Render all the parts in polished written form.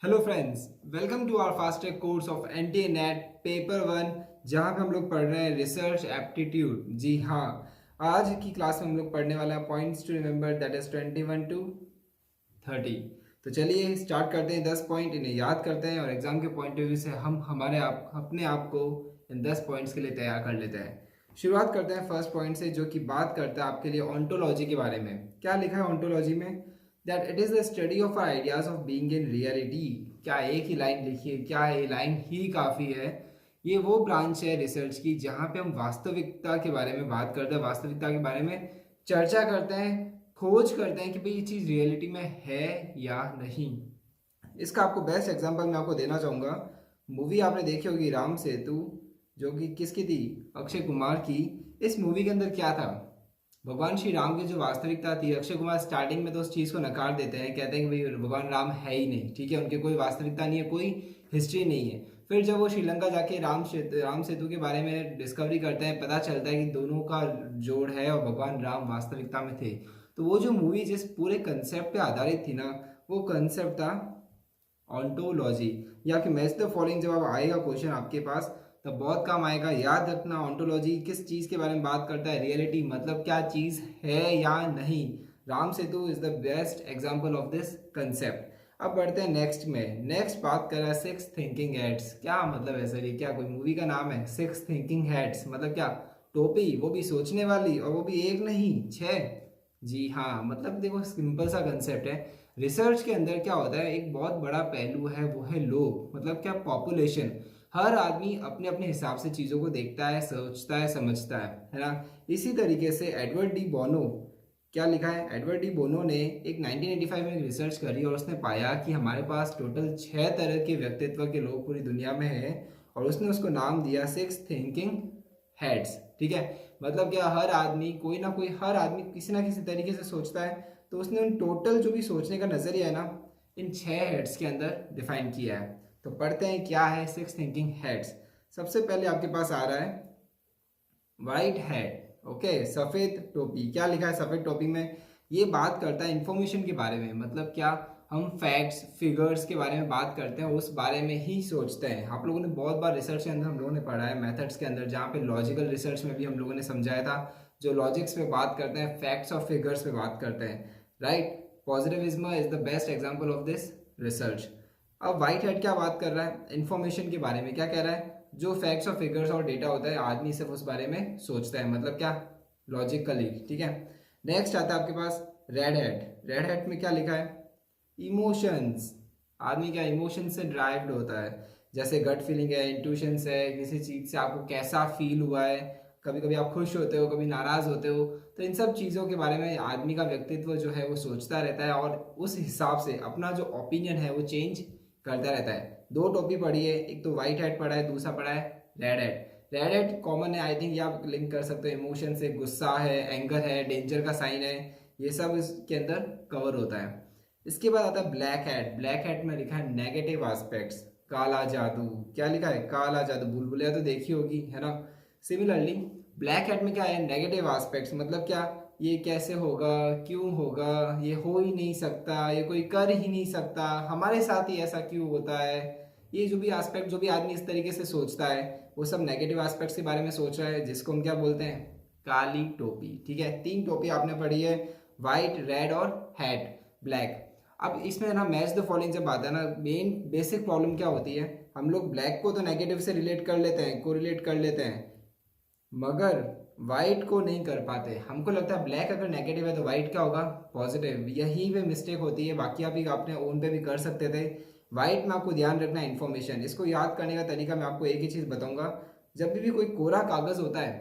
Hello friends, welcome to our fast track course of NTA NET paper one, जहां पे हम लोग पढ़ रहे हैं रिसर्च एप्टीट्यूड। जी हाँ, आज की क्लास में हम लोग पढ़ने वाला है points to remember, that is 21 to 30। तो चलिए स्टार्ट करते हैं। 10 पॉइंट इन्हें याद करते हैं और एग्जाम के पॉइंट ऑफ व्यू से हम अपने आप को इन 10 पॉइंट्स के लिए तैयार कर लेते हैं। शुरुआत करते हैं फर्स्ट पॉइंट से, जो कि बात करता है आपके लिए ऑन्टोलॉजी के बारे में। क्या लिखा है ऑन्टोलॉजी में? That it is the study of our ideas of being in reality. क्या एक ही लाइन लिखी है? क्या ये लाइन ही काफ़ी है? ये वो ब्रांच है रिसर्च की जहाँ पे हम वास्तविकता के बारे में बात करते हैं, वास्तविकता के बारे में चर्चा करते हैं, खोज करते हैं कि भाई ये चीज़ रियलिटी में है या नहीं। इसका आपको बेस्ट एग्जांपल मैं आपको देना चाहूँगा। मूवी आपने देखी होगी राम सेतु, जो कि किसकी थी? अक्षय कुमार की। इस मूवी के अंदर क्या था? भगवान श्री राम की जो वास्तविकता थी, अक्षय कुमार स्टार्टिंग में तो उस चीज़ को नकार देते हैं, कहते हैं कि भाई भगवान राम है ही नहीं, ठीक है, उनकी कोई वास्तविकता नहीं है, कोई हिस्ट्री नहीं है। फिर जब वो श्रीलंका जाके राम सेतु के बारे में डिस्कवरी करते हैं, पता चलता है कि दोनों का जोड़ है और भगवान राम वास्तविकता में थे। तो वो जो मूवी जिस पूरे कंसेप्ट पे आधारित थी ना, वो कंसेप्ट था ऑन्टोलॉजी। या कि मैच द फॉलोइंग जब आएगा क्वेश्चन आपके पास, तब बहुत काम आएगा। याद रखना, ऑन्टोलॉजी किस चीज़ के बारे में बात करता है? रियलिटी, मतलब क्या चीज़ है या नहीं। Ram Setu is the best example of this concept. अब बढ़ते हैं नेक्स्ट में। नेक्स्ट बात कर रहा है सिक्स थिंकिंग हेड्स। क्या मतलब है सर? ये क्या कोई मूवी का नाम है? सिक्स थिंकिंग हेड्स मतलब क्या? टोपी, वो भी सोचने वाली, और वो भी एक नहीं, छह। जी हाँ, मतलब देखो सिंपल सा कंसेप्ट है। रिसर्च के अंदर क्या होता है, एक बहुत बड़ा पहलू है, वो है लोग, मतलब क्या? पॉपुलेशन। हर आदमी अपने अपने हिसाब से चीज़ों को देखता है, सोचता है, समझता है ना। इसी तरीके से एडवर्ड डी बोनो, क्या लिखा है? एडवर्ड डी बोनो ने एक 1985 में रिसर्च करी और उसने पाया कि हमारे पास टोटल 6 तरह के व्यक्तित्व के लोग पूरी दुनिया में हैं, और उसने उसको नाम दिया सिक्स थिंकिंग हेड्स। ठीक है, मतलब क्या? हर आदमी कोई ना कोई, हर आदमी किसी ना किसी तरीके से सोचता है। तो उसने उन टोटल जो भी सोचने का नजरिया है ना, इन 6 हेड्स के अंदर डिफाइन किया है। तो पढ़ते हैं क्या है सिक्स थिंकिंग हेड्स। सबसे पहले आपके पास आ रहा है वाइट हेड। ओके, सफेद टोपी। क्या लिखा है सफेद टोपी में? ये बात करता है इंफॉर्मेशन के बारे में, मतलब क्या? हम फैक्ट्स फिगर्स के बारे में बात करते हैं, उस बारे में ही सोचते हैं। आप लोगों ने बहुत बार रिसर्च के अंदर हम लोगों ने पढ़ा है, मेथड्स के अंदर, जहाँ पे लॉजिकल रिसर्च में भी हम लोगों ने समझाया था, जो लॉजिक्स पे बात करते हैं, फैक्ट्स और फिगर्स पे बात करते हैं, right. Positivism is the best example of this research. अब वाइट हेड क्या बात कर रहा है? इंफॉर्मेशन के बारे में। क्या कह रहा है? जो फैक्ट्स और फिगर्स और डेटा होता है, आदमी सिर्फ उस बारे में सोचता है, मतलब क्या? लॉजिकली, ठीक है। नेक्स्ट आता है आपके पास रेड हेड। रेड हेड में क्या लिखा है? इमोशंस। आदमी क्या इमोशन से ड्राइव्ड होता है, जैसे गट फीलिंग है, इंट्यूशंस है, किसी चीज़ से आपको कैसा फील हुआ है, कभी कभी आप खुश होते हो, कभी नाराज होते हो। तो इन सब चीज़ों के बारे में आदमी का व्यक्तित्व जो है वो सोचता रहता है, और उस हिसाब से अपना जो ओपिनियन है वो चेंज करता रहता है। दो टॉपिक पढ़ी है, एक तो वाइट हेड पढ़ा है, दूसरा पढ़ा है red head. Red head common है, आई थिंक ये आप लिंक कर सकते हो इमोशन से। गुस्सा है, एंगर है, डेंजर का साइन है, ये सब इसके अंदर कवर होता है। इसके बाद आता है ब्लैक हेड। ब्लैक हेड में लिखा है नेगेटिव एस्पेक्ट्स, काला जादू। क्या लिखा है? काला जादू। बुलबुलिया तो देखी होगी, है ना। सिमिलरली ब्लैक हेड में क्या है? नेगेटिव एस्पेक्ट्स, मतलब क्या? ये कैसे होगा, क्यों होगा, ये हो ही नहीं सकता, ये कोई कर ही नहीं सकता, हमारे साथ ही ऐसा क्यों होता है। ये जो भी एस्पेक्ट, जो भी आदमी इस तरीके से सोचता है, वो सब नेगेटिव एस्पेक्ट्स के बारे में सोच रहा है, जिसको हम क्या बोलते हैं? काली टोपी। ठीक है, 3 टोपी आपने पढ़ी है, वाइट, रेड और हेड ब्लैक। अब इसमें ना मैच द फॉलोइंग जब आता है ना, मेन बेसिक प्रॉब्लम क्या होती है? हम लोग ब्लैक को तो नेगेटिव से रिलेट कर लेते हैं, कोरिलेट कर लेते हैं, मगर वाइट को नहीं कर पाते। हमको लगता है ब्लैक अगर नेगेटिव है तो वाइट क्या होगा? पॉजिटिव। यही पे मिस्टेक होती है, बाकी आप अपने ओन पे भी कर सकते थे। वाइट में आपको ध्यान रखना है इन्फॉर्मेशन। इसको याद करने का तरीका मैं आपको एक ही चीज़ बताऊंगा। जब भी कोई कोरा कागज होता है,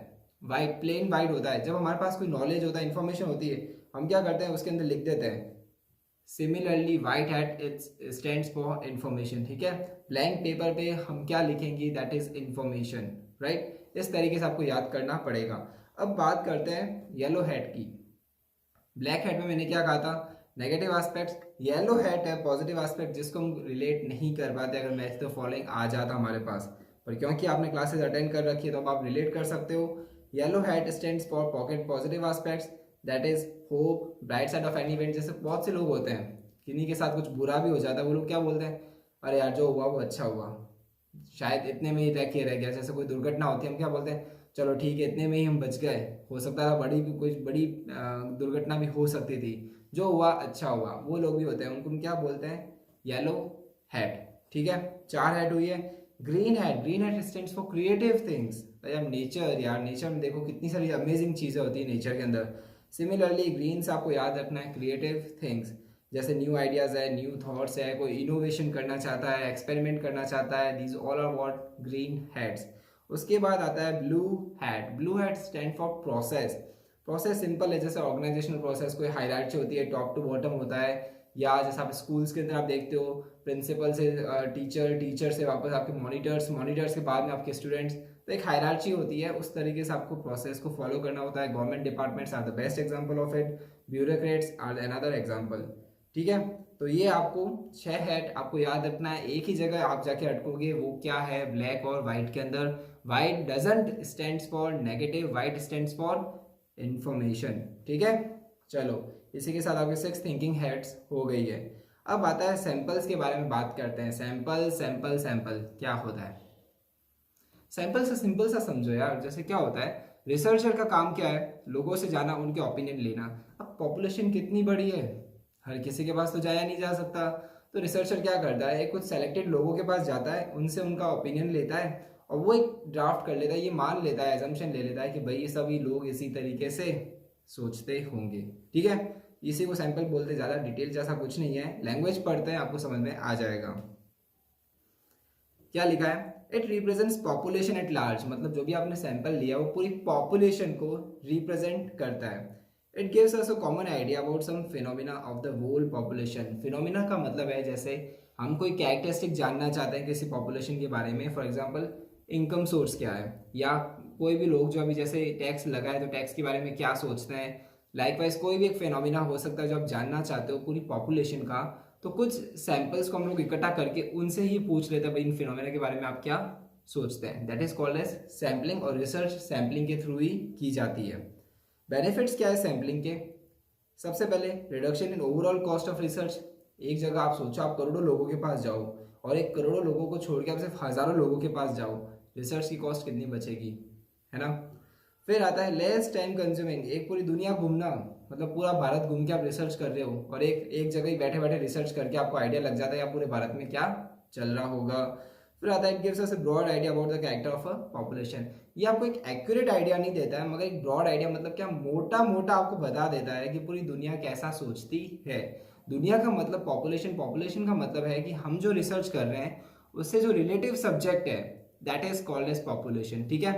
वाइट, प्लेन वाइट होता है, जब हमारे पास कोई नॉलेज होता है, इन्फॉर्मेशन होती है, हम क्या करते हैं? उसके अंदर लिख देते हैं similarly white hat it's stands for information. ठीक है, ब्लैंक पेपर पे हम क्या लिखेंगे? That is information, right. इस तरीके से आपको याद करना पड़ेगा। अब बात करते हैं येलो हैट की। ब्लैक हैट में मैंने क्या कहा था? Negative aspects. येलो हैट है पॉजिटिव एस्पेक्ट, जिसको हम रिलेट नहीं कर पाते अगर मैच द फॉलोइंग आ जाता हमारे पास, पर क्योंकि आपने क्लासेस अटेंड कर रखी है तो अब आप रिलेट कर सकते हो। Yellow hat stands for pocket positive aspects, that is hope, bright side of any event. जैसे बहुत से लोग होते हैं, किन्हीं के साथ कुछ बुरा भी हो जाता है, वो लोग क्या बोलते हैं? अरे यार जो हुआ वो अच्छा हुआ, शायद इतने में ही रह गया। जैसे कोई दुर्घटना होती है हम क्या बोलते हैं, चलो ठीक है इतने में ही हम बच गए, हो सकता था बड़ी भी कुछ बड़ी दुर्घटना भी हो सकती थी, जो हुआ अच्छा हुआ। वो लोग भी होते हैं, उनको हम क्या बोलते हैं, येलो हैट। ठीक है, 4 हैट हुई है। Green hat stands for creative things. यार नेचर, यार नेचर में देखो कितनी सारी अमेजिंग चीज़ें होती है नेचर के अंदर। सिमिलरली ग्रीन से आपको याद रखना है क्रिएटिव थिंग्स, जैसे न्यू आइडियाज़ है, न्यू थॉट्स है, कोई इनोवेशन करना चाहता है, एक्सपेरिमेंट करना चाहता है, these all are what green hats. उसके बाद आता है blue hat. Blue hat stand for process. Process simple है, जैसे ऑर्गेनाइजेशनल प्रोसेस, कोई हायरार्ची होती है, टॉप टू बॉटम होता है, या जैसे आप स्कूल्स के अंदर आप देखते हो प्रिंसिपल से टीचर, टीचर से वापस आपके मॉनिटर्स, मॉनिटर्स के बाद में आपके स्टूडेंट्स, तो एक हायरार्ची होती है। उस तरीके से आपको प्रोसेस को फॉलो करना होता है। Government departments are the best example of it, bureaucrats are another example. ठीक है, तो ये आपको 6 हैट आपको याद रखना है। एक ही जगह आप जाके अटकोगे, वो क्या है, ब्लैक और वाइट के अंदर। White doesn't stands for negative, white stands for information. ठीक है, चलो इसी के साथ आपके 6 थिंकिंग हैट्स हो गई है। अब आता है सैंपल्स के बारे में बात करते हैं। सैंपल सैंपल सैंपल क्या होता है? सैंपल से सिंपल सा समझो यार, जैसे क्या होता है, रिसर्चर का काम क्या है, लोगों से जाना, उनके ओपिनियन लेना। अब पॉपुलेशन कितनी बड़ी है, हर किसी के पास तो जाया नहीं जा सकता, तो रिसर्चर क्या करता है, कुछ सेलेक्टेड लोगों के पास जाता है, उनसे उनका ओपिनियन लेता है, और वो एक ड्राफ्ट कर लेता है, ये मान लेता है, एजम्पशन ले लेता है कि भाई ये सभी लोग इसी तरीके से सोचते होंगे। ठीक है, इसी को सैंपल बोलते, ज़्यादा डिटेल जैसा कुछ नहीं है, लैंग्वेज पढ़ते हैं आपको समझ में आ जाएगा। क्या लिखा है, it represents population at large, मतलब जो भी आपने सैंपल लिया वो पूरी पॉपुलेशन को रिप्रेजेंट करता है। It gives us a common idea about some phenomena of the whole population. Phenomena का मतलब है, जैसे हम कोई कैरेक्टरिस्टिक जानना चाहते हैं किसी पॉपुलेशन के बारे में, फॉर एग्जांपल इनकम सोर्स क्या है, या कोई भी लोग जो अभी जैसे टैक्स लगा है तो टैक्स के बारे में क्या सोचते हैं। लाइकवाइज कोई भी एक फिनोमिना हो सकता है जो आप जानना चाहते हो पूरी पॉपुलेशन का, तो कुछ सैंपल्स को हम लोग इकट्ठा करके उनसे ही पूछ लेते हैं भाई इन फिनोमेना के बारे में आप क्या सोचते हैं। That is called as sampling, और रिसर्च सैम्पलिंग के थ्रू ही की जाती है। बेनिफिट्स क्या है सैम्पलिंग के? सबसे पहले reduction in overall cost of research. एक जगह आप सोचो आप करोड़ों लोगों के पास जाओ, और एक करोड़ों लोगों को छोड़ के आप सिर्फ हज़ारों लोगों के पास जाओ, रिसर्च की कॉस्ट कितनी बचेगी, है ना। फिर आता है लेस टाइम कंज्यूमिंग। एक पूरी दुनिया घूमना, मतलब पूरा भारत घूम के आप रिसर्च कर रहे हो, और एक एक जगह ही बैठे बैठे रिसर्च करके आपको आइडिया लग जाता है या पूरे भारत में क्या चल रहा होगा। फिर आता है it gives us a broad idea about the character of a population. ये आपको एक एक्यूरेट आइडिया नहीं देता है, मगर एक ब्रॉड आइडिया मतलब क्या, मोटा मोटा आपको बता देता है कि पूरी दुनिया कैसा सोचती है। दुनिया का मतलब पॉपुलेशन, पॉपुलेशन का मतलब है कि हम जो रिसर्च कर रहे हैं उससे जो रिलेटिव सब्जेक्ट है, that is called as population. ठीक है,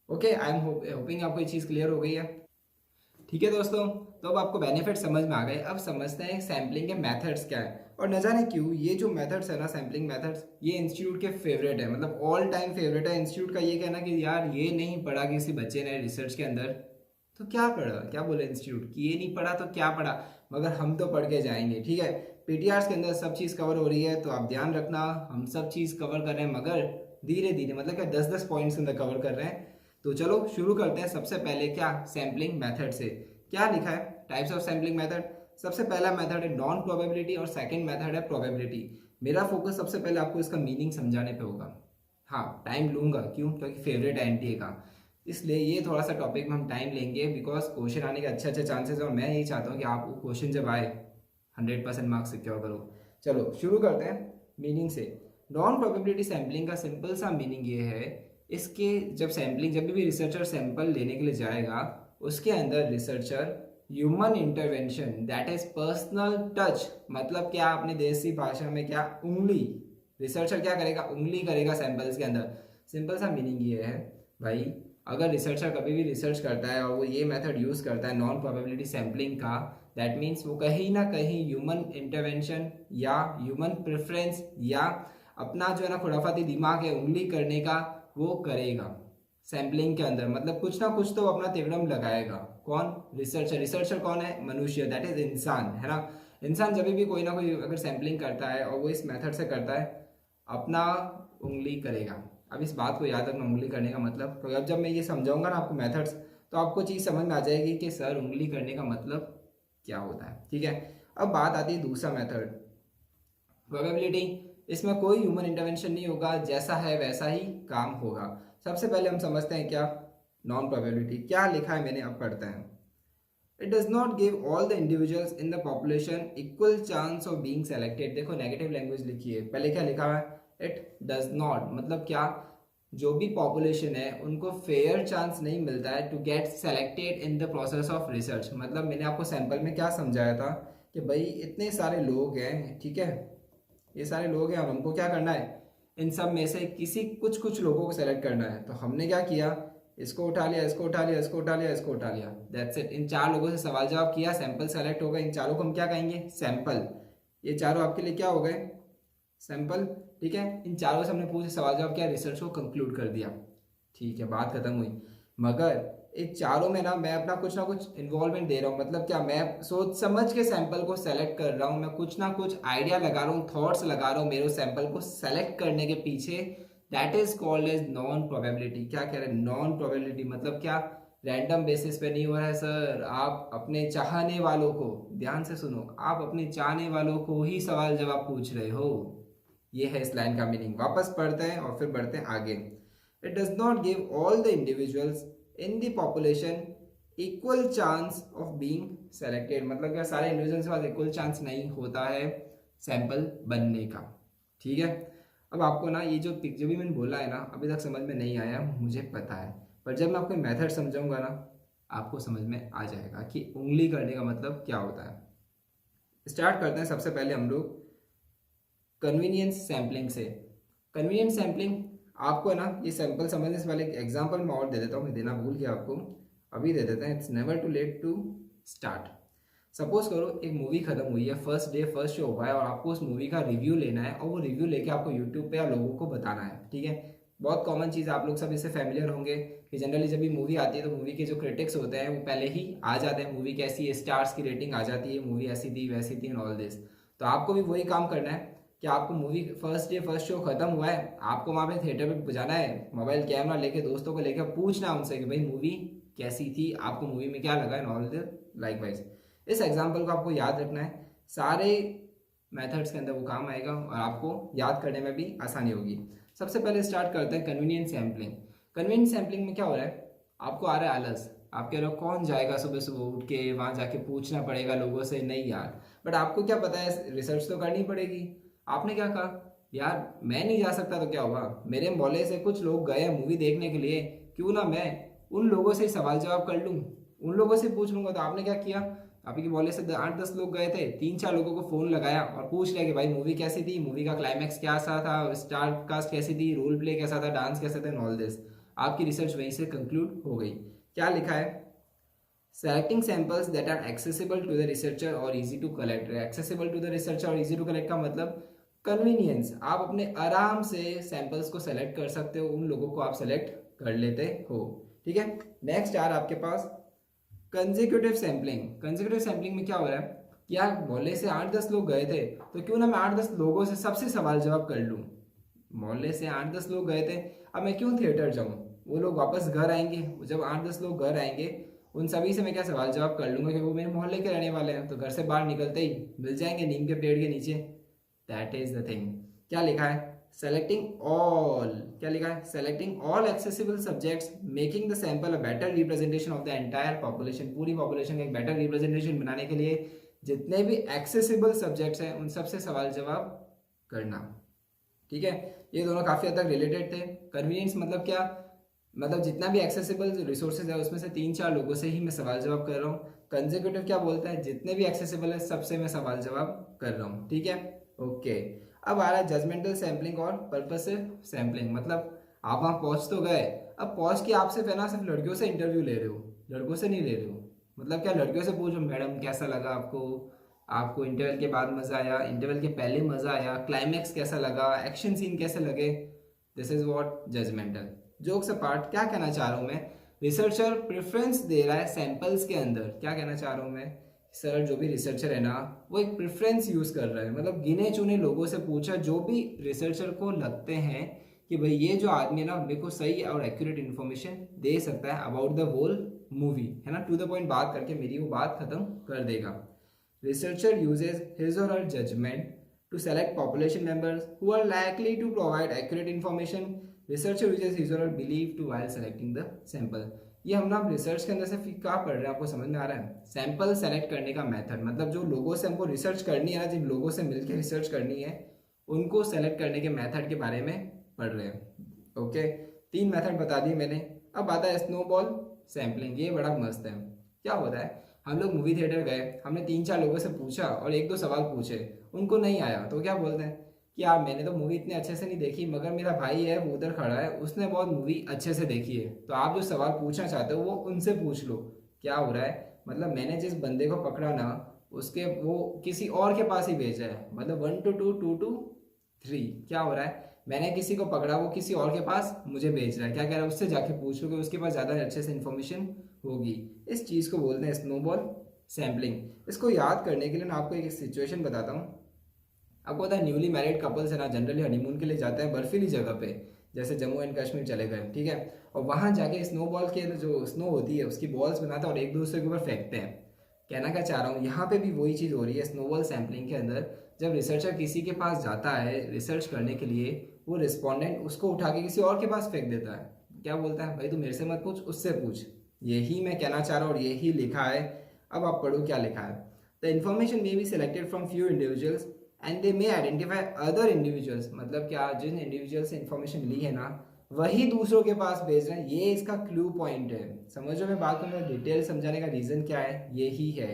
ओके, आई एम होपिंग आपको ये चीज़ क्लियर हो गई है। ठीक है दोस्तों, तो अब आपको बेनिफिट समझ में आ गए। अब समझते हैं सैम्पलिंग के मेथड्स क्या है, और न जाने क्यों ये जो मेथड्स है ना, सैम्पलिंग मेथड्स, ये इंस्टीट्यूट के फेवरेट है, मतलब ऑल टाइम फेवरेट है। इंस्टीट्यूट का ये कहना कि यार ये नहीं पढ़ा किसी बच्चे ने रिसर्च के अंदर, तो क्या पढ़ा, क्या बोले इंस्टीट्यूट कि ये नहीं पढ़ा तो क्या पढ़ा, मगर हम तो पढ़ के जाएंगे। ठीक है, पीटीआर्स के अंदर सब चीज़ कवर हो रही है, तो आप ध्यान रखना, हम सब चीज़ कवर कर रहे हैं, मगर धीरे धीरे, मतलब क्या 10-10 पॉइंट्स के अंदर कवर कर रहे हैं। तो चलो शुरू करते हैं। सबसे पहले क्या, सैम्पलिंग मेथड से। क्या लिखा है, टाइप्स ऑफ सैम्पलिंग मेथड। सबसे पहला मेथड है नॉन प्रोबेबिलिटी, और सेकंड मेथड है प्रोबेबिलिटी। मेरा फोकस सबसे पहले आपको इसका मीनिंग समझाने पे होगा। हाँ, टाइम लूंगा, क्यों, क्योंकि फेवरेट है एनटीए का, इसलिए ये थोड़ा सा टॉपिक में हम टाइम लेंगे, बिकॉज क्वेश्चन आने के अच्छे अच्छे चांसेस है, और मैं यही चाहता हूँ कि आप क्वेश्चन जब आए 100% मार्क्स सिक्योर करो। चलो शुरू करते हैं मीनिंग से। नॉन प्रोबेबिलिटी सैम्पलिंग का सिंपल सा मीनिंग ये है, इसके जब सैम्पलिंग, जब भी रिसर्चर सैंपल लेने के लिए जाएगा, उसके अंदर researcher human intervention, that is personal touch, मतलब क्या अपने देसी भाषा में क्या, उंगली, रिसर्चर क्या करेगा, उंगली करेगा सैंपल्स के अंदर। सिंपल सा मीनिंग ये है भाई, अगर रिसर्चर कभी भी रिसर्च करता है और वो ये मेथड यूज़ करता है नॉन प्रोबेबिलिटी सैम्पलिंग का, दैट मीन्स वो कहीं ना कहीं ह्यूमन इंटरवेंशन या ह्यूमन प्रेफरेंस या अपना जो है ना खुराफाती दिमाग है उंगली करने का, वो करेगा सैम्पलिंग के अंदर। मतलब कुछ ना कुछ तो अपना तिवड़म लगाएगा। कौन, रिसर्चर। रिसर्चर कौन है, मनुष्य, दैट इज इंसान, है ना। इंसान जब भी कोई ना कोई अगर सैम्पलिंग करता है और वो इस मेथड से करता है, अपना उंगली करेगा। अब इस बात को याद रखना, उंगली करने का मतलब, तो अब जब मैं ये समझाऊंगा ना आपको मेथड्स, तो आपको चीज़ समझ में आ जाएगी कि सर उंगली करने का मतलब क्या होता है। ठीक है, अब बात आती है दूसरा मेथड, प्रोबेबिलिटी। इसमें कोई ह्यूमन इंटरवेंशन नहीं होगा, जैसा है वैसा ही काम होगा। सबसे पहले हम समझते हैं क्या नॉन प्रोबेबिलिटी क्या लिखा है, मैंने अब पढ़ते हैं। It does not give all the individuals in the population equal chance of being selected. देखो नेगेटिव लैंग्वेज लिखी है, पहले क्या लिखा है, इट डज नॉट मतलब क्या, जो भी पॉपुलेशन है उनको फेयर चांस नहीं मिलता है to get selected in the process of research. मतलब मैंने आपको सैंपल में क्या समझाया था कि भाई इतने सारे लोग हैं, ठीक है, ये सारे लोग हैं और हमको क्या करना है, इन सब में से किसी कुछ कुछ लोगों को सेलेक्ट करना है। तो हमने क्या किया, इसको उठा लिया, इसको उठा लिया, इसको उठा लिया, इसको उठा लिया, दैट्स इट। इन चार लोगों से सवाल जवाब किया, सैंपल सेलेक्ट होगा, इन चारों को हम क्या कहेंगे, सैंपल। ये चारों आपके लिए क्या हो गए, सैंपल, ठीक है। इन चारों से हमने पूछे, सवाल जवाब किया, रिसर्च को कंक्लूड कर दिया, ठीक है, बात खत्म हुई। मगर इन चारों में ना मैं अपना कुछ ना कुछ इन्वॉल्वमेंट दे रहा हूँ, मतलब क्या, मैं सोच समझ के सैंपल को सेलेक्ट कर रहा हूँ, मैं कुछ ना कुछ आइडिया लगा रहा हूँ, थॉट्स लगा रहा हूँ मेरे सैंपल को सेलेक्ट करने के पीछे। That is called as non probability. क्या कह रहे हैं, नॉन प्रोबेबिलिटी मतलब क्या, रैंडम बेसिस पे नहीं हो रहा है सर, आप अपने चाहने वालों को, ध्यान से सुनो, आप अपने चाहने वालों को ही सवाल जवाब पूछ रहे हो। ये है इस लाइन का मीनिंग। वापस पढ़ते हैं और फिर बढ़ते हैं आगे। It does not give all the individuals in the population equal chance of being selected. मतलब क्या, सारे इंडिविजुअल्स के पास इक्वल चांस नहीं होता है सैंपल बनने का, ठीक है। अब आपको ना ये जो भी मैंने बोला है ना, अभी तक समझ में नहीं आया, मुझे पता है, पर जब मैं आपको मेथड समझाऊंगा ना, आपको समझ में आ जाएगा कि उंगली करने का मतलब क्या होता है। स्टार्ट करते हैं सबसे पहले हम लोग कन्वीनियंस सैम्पलिंग से। कन्वीनियंस सैम्पलिंग आपको ना, ये सैंपल समझने से पहले एग्जांपल मैं और दे देता हूँ, मैं देना भूल गया आपको, अभी दे देते हैं। It's never too late to start. Suppose करो एक मूवी खत्म हुई है, फर्स्ट डे फर्स्ट शो हुआ है, और आपको उस मूवी का रिव्यू लेना है, और वो रिव्यू लेके आपको यूट्यूब पे या लोगों को बताना है, ठीक है। बहुत कॉमन चीज़, आप लोग सब इससे फैमिलियर होंगे कि जनरली जब भी मूवी आती है तो मूवी के जो क्रिटिक्स होते हैं वो पहले ही आ जाते हैं, मूवी कैसी है, स्टार्स की रेटिंग आ जाती है, मूवी ऐसी थी वैसी थी एंड ऑल दिस। तो आपको भी वही काम करना है कि आपको movie first day first show खत्म हुआ है, आपको वहाँ पे थिएटर पे जाना है, मोबाइल कैमरा लेके दोस्तों को लेकर पूछना उनसे कि भाई मूवी कैसी थी, आपको मूवी में क्या लगा and all the like wise. इस एग्जाम्पल को आपको याद रखना है, सारे मेथड्स के अंदर वो काम आएगा और आपको याद करने में भी आसानी होगी। सबसे पहले स्टार्ट करते हैं कन्वीनियंट सैम्पलिंग। कन्वीनियंट सैम्पलिंग में क्या हो रहा है, आपको आ रहा है आलस, आप कह रहे हो कौन जाएगा सुबह सुबह उठ के वहाँ जाके पूछना पड़ेगा लोगों से, नहीं यार, बट आपको क्या पता है रिसर्च तो करनी पड़ेगी। आपने क्या कहा, यार मैं नहीं जा सकता तो क्या हुआ, मेरे मोहल्ले से कुछ लोग गए मूवी देखने के लिए, क्यों ना मैं उन लोगों से सवाल जवाब कर लूँ, उन लोगों से पूछ लूंगा। तो आपने क्या किया, आपके मोहल्ले से 8-10 लोग गए थे, 3-4 लोगों को फोन लगाया और पूछ लिया कि भाई मूवी कैसी थी, मूवी का क्लाइमैक्स कैसा था, स्टार कास्ट कैसी थी, रोल प्ले कैसा था, डांस कैसे थे, ऑल दिस। आपकी रिसर्च वहीं से कंक्लूड हो गई। क्या लिखा है, selecting samples that are accessible to the researcher और easy to collect. Accessible to the researcher और इजी टू कलेक्ट का मतलब कन्वीनियंस, आप अपने आराम से सैंपल्स को सेलेक्ट कर सकते हो, उन लोगों को आप सेलेक्ट कर लेते हो, ठीक है। नेक्स्ट यार आपके पास कंसेक्यूटिव सैम्पलिंग। कंसेक्यूटिव सैम्पलिंग में क्या हो रहा है कि यार मोहल्ले से 8-10 लोग गए थे, तो क्यों ना मैं 8-10 लोगों से सबसे सवाल जवाब कर लूँ। मोहल्ले से 8-10 लोग गए थे, अब मैं क्यों थिएटर जाऊँ, वो लोग वापस घर आएंगे, जब 8-10 लोग घर आएंगे उन सभी से मैं क्या सवाल जवाब कर लूँगा कि वो मेरे मोहल्ले के रहने वाले हैं, तो घर से बाहर निकलते ही मिल जाएंगे नीम के पेड़ के नीचे। That is the thing. क्या लिखा है, सेलेक्टिंग ऑल, क्या लिखा है, selecting all accessible subjects making the sample a better representation of the entire population. पूरी पॉपुलेशन का एक बेटर रिप्रेजेंटेशन बनाने के लिए जितने भी एक्सेसिबल सब्जेक्ट्स हैं उन सबसे सवाल जवाब करना, ठीक है। ये दोनों काफी हद तक रिलेटेड थे। कन्वीनियंस मतलब क्या, मतलब जितना भी एक्सेसिबल रिसोर्सेज है उसमें से 3-4 लोगों से ही मैं सवाल जवाब कर रहा हूँ। कंसेक्यूटिव क्या बोलता है, जितने भी एक्सेसिबल है सबसे मैं सवाल जवाब कर रहा हूँ, ठीक है, ओके। अब आ रहा है जजमेंटल सैम्पलिंग और पर्पसिव सैम्पलिंग। मतलब आप वहाँ पहुँच तो गए, अब पहुँच के आप सिर्फ है ना सिर्फ लड़कियों से इंटरव्यू ले रहे हो, लड़कों से नहीं ले रहे हो। मतलब क्या, लड़कियों से पूछो मैडम कैसा लगा आपको, आपको इंटरवल के बाद मज़ा आया, इंटरवल के पहले मज़ा आया, क्लाइमैक्स कैसा लगा, एक्शन सीन कैसे लगे। This is what judgmental. Jokes apart, क्या कहना चाह रहा हूँ मैं, रिसर्चर प्रेफरेंस दे रहा है सैंपल्स के अंदर। क्या कहना चाह रहा हूँ मैं, सर जो भी रिसर्चर है ना वो एक प्रेफरेंस यूज कर रहा है, मतलब गिने चुने लोगों से पूछा जो भी रिसर्चर को लगते हैं कि भाई ये जो आदमी है ना मेरे को सही और एक्यूरेट इन्फॉर्मेशन दे सकता है अबाउट द होल मूवी, है ना, टू द पॉइंट बात करके मेरी वो बात खत्म कर देगा। रिसर्चर यूजेज हिज और हर judgement to select population members who are likely to provide accurate information. Researcher uses his or her belief to while selecting the sample. ये हम ना रिसर्च के अंदर से क्या पढ़ रहे हैं, आपको समझ में आ रहा है? सैंपल सेलेक्ट करने का मेथड, मतलब जो लोगों से हमको रिसर्च करनी है ना, जिन लोगों से मिलकर रिसर्च करनी है उनको सेलेक्ट करने के मेथड के बारे में पढ़ रहे हैं। ओके, 3 मेथड बता दिए मैंने। अब आता है स्नोबॉल सैम्पलिंग। ये बड़ा मस्त है। क्या होता है, हम लोग मूवी थिएटर गए, हमने 3-4 लोगों से पूछा और 1-2 सवाल पूछे, उनको नहीं आया तो क्या बोलते हैं कि यार मैंने तो मूवी इतने अच्छे से नहीं देखी, मगर मेरा भाई है वो उधर खड़ा है उसने बहुत मूवी अच्छे से देखी है, तो आप जो सवाल पूछना चाहते हो वो उनसे पूछ लो। क्या हो रहा है, मतलब मैंने जिस बंदे को पकड़ा ना उसके वो किसी और के पास ही भेजा है, मतलब 1 to 2, 2 to 3। क्या हो रहा है, मैंने किसी को पकड़ा, वो किसी और के पास मुझे भेज रहा है। क्या कह रहा है, उससे जाके पूछ लो कि उसके पास ज़्यादा अच्छे से इन्फॉर्मेशन होगी। इस चीज़ को बोलते हैं स्नोबॉल सैम्पलिंग। इसको याद करने के लिए मैं आपको एक सिचुएशन बताता हूँ। आपको पता है न्यूली मैरिड कपल्स है ना, जनरली हनीमून के लिए जाते हैं बर्फीली जगह पे, जैसे जम्मू एंड कश्मीर चले गए, ठीक है, और वहाँ जाके स्नोबॉल के जो स्नो होती है उसकी बॉल्स बनाते हैं और एक दूसरे के ऊपर फेंकते हैं। कहना क्या चाह रहा हूँ, यहाँ पे भी वही चीज़ हो रही है स्नोबॉल सैम्पलिंग के अंदर। जब रिसर्चर किसी के पास जाता है रिसर्च करने के लिए, वो रिस्पॉन्डेंट उसको उठा के किसी और के पास फेंक देता है। क्या बोलता है, भाई तू मेरे से मत पूछ, उससे पूछ। यही मैं कहना चाह रहा हूँ और यही लिखा है। अब आप पढ़ो क्या लिखा है। The information may be selected from few individuals and they may identify other individuals. मतलब क्या, जिन इंडिविजुअल से इन्फॉर्मेशन ली है ना वही दूसरों के पास भेज रहे हैं। ये इसका क्लू पॉइंट है। समझो मैं बात को डिटेल समझाने का रीजन क्या है, यही है।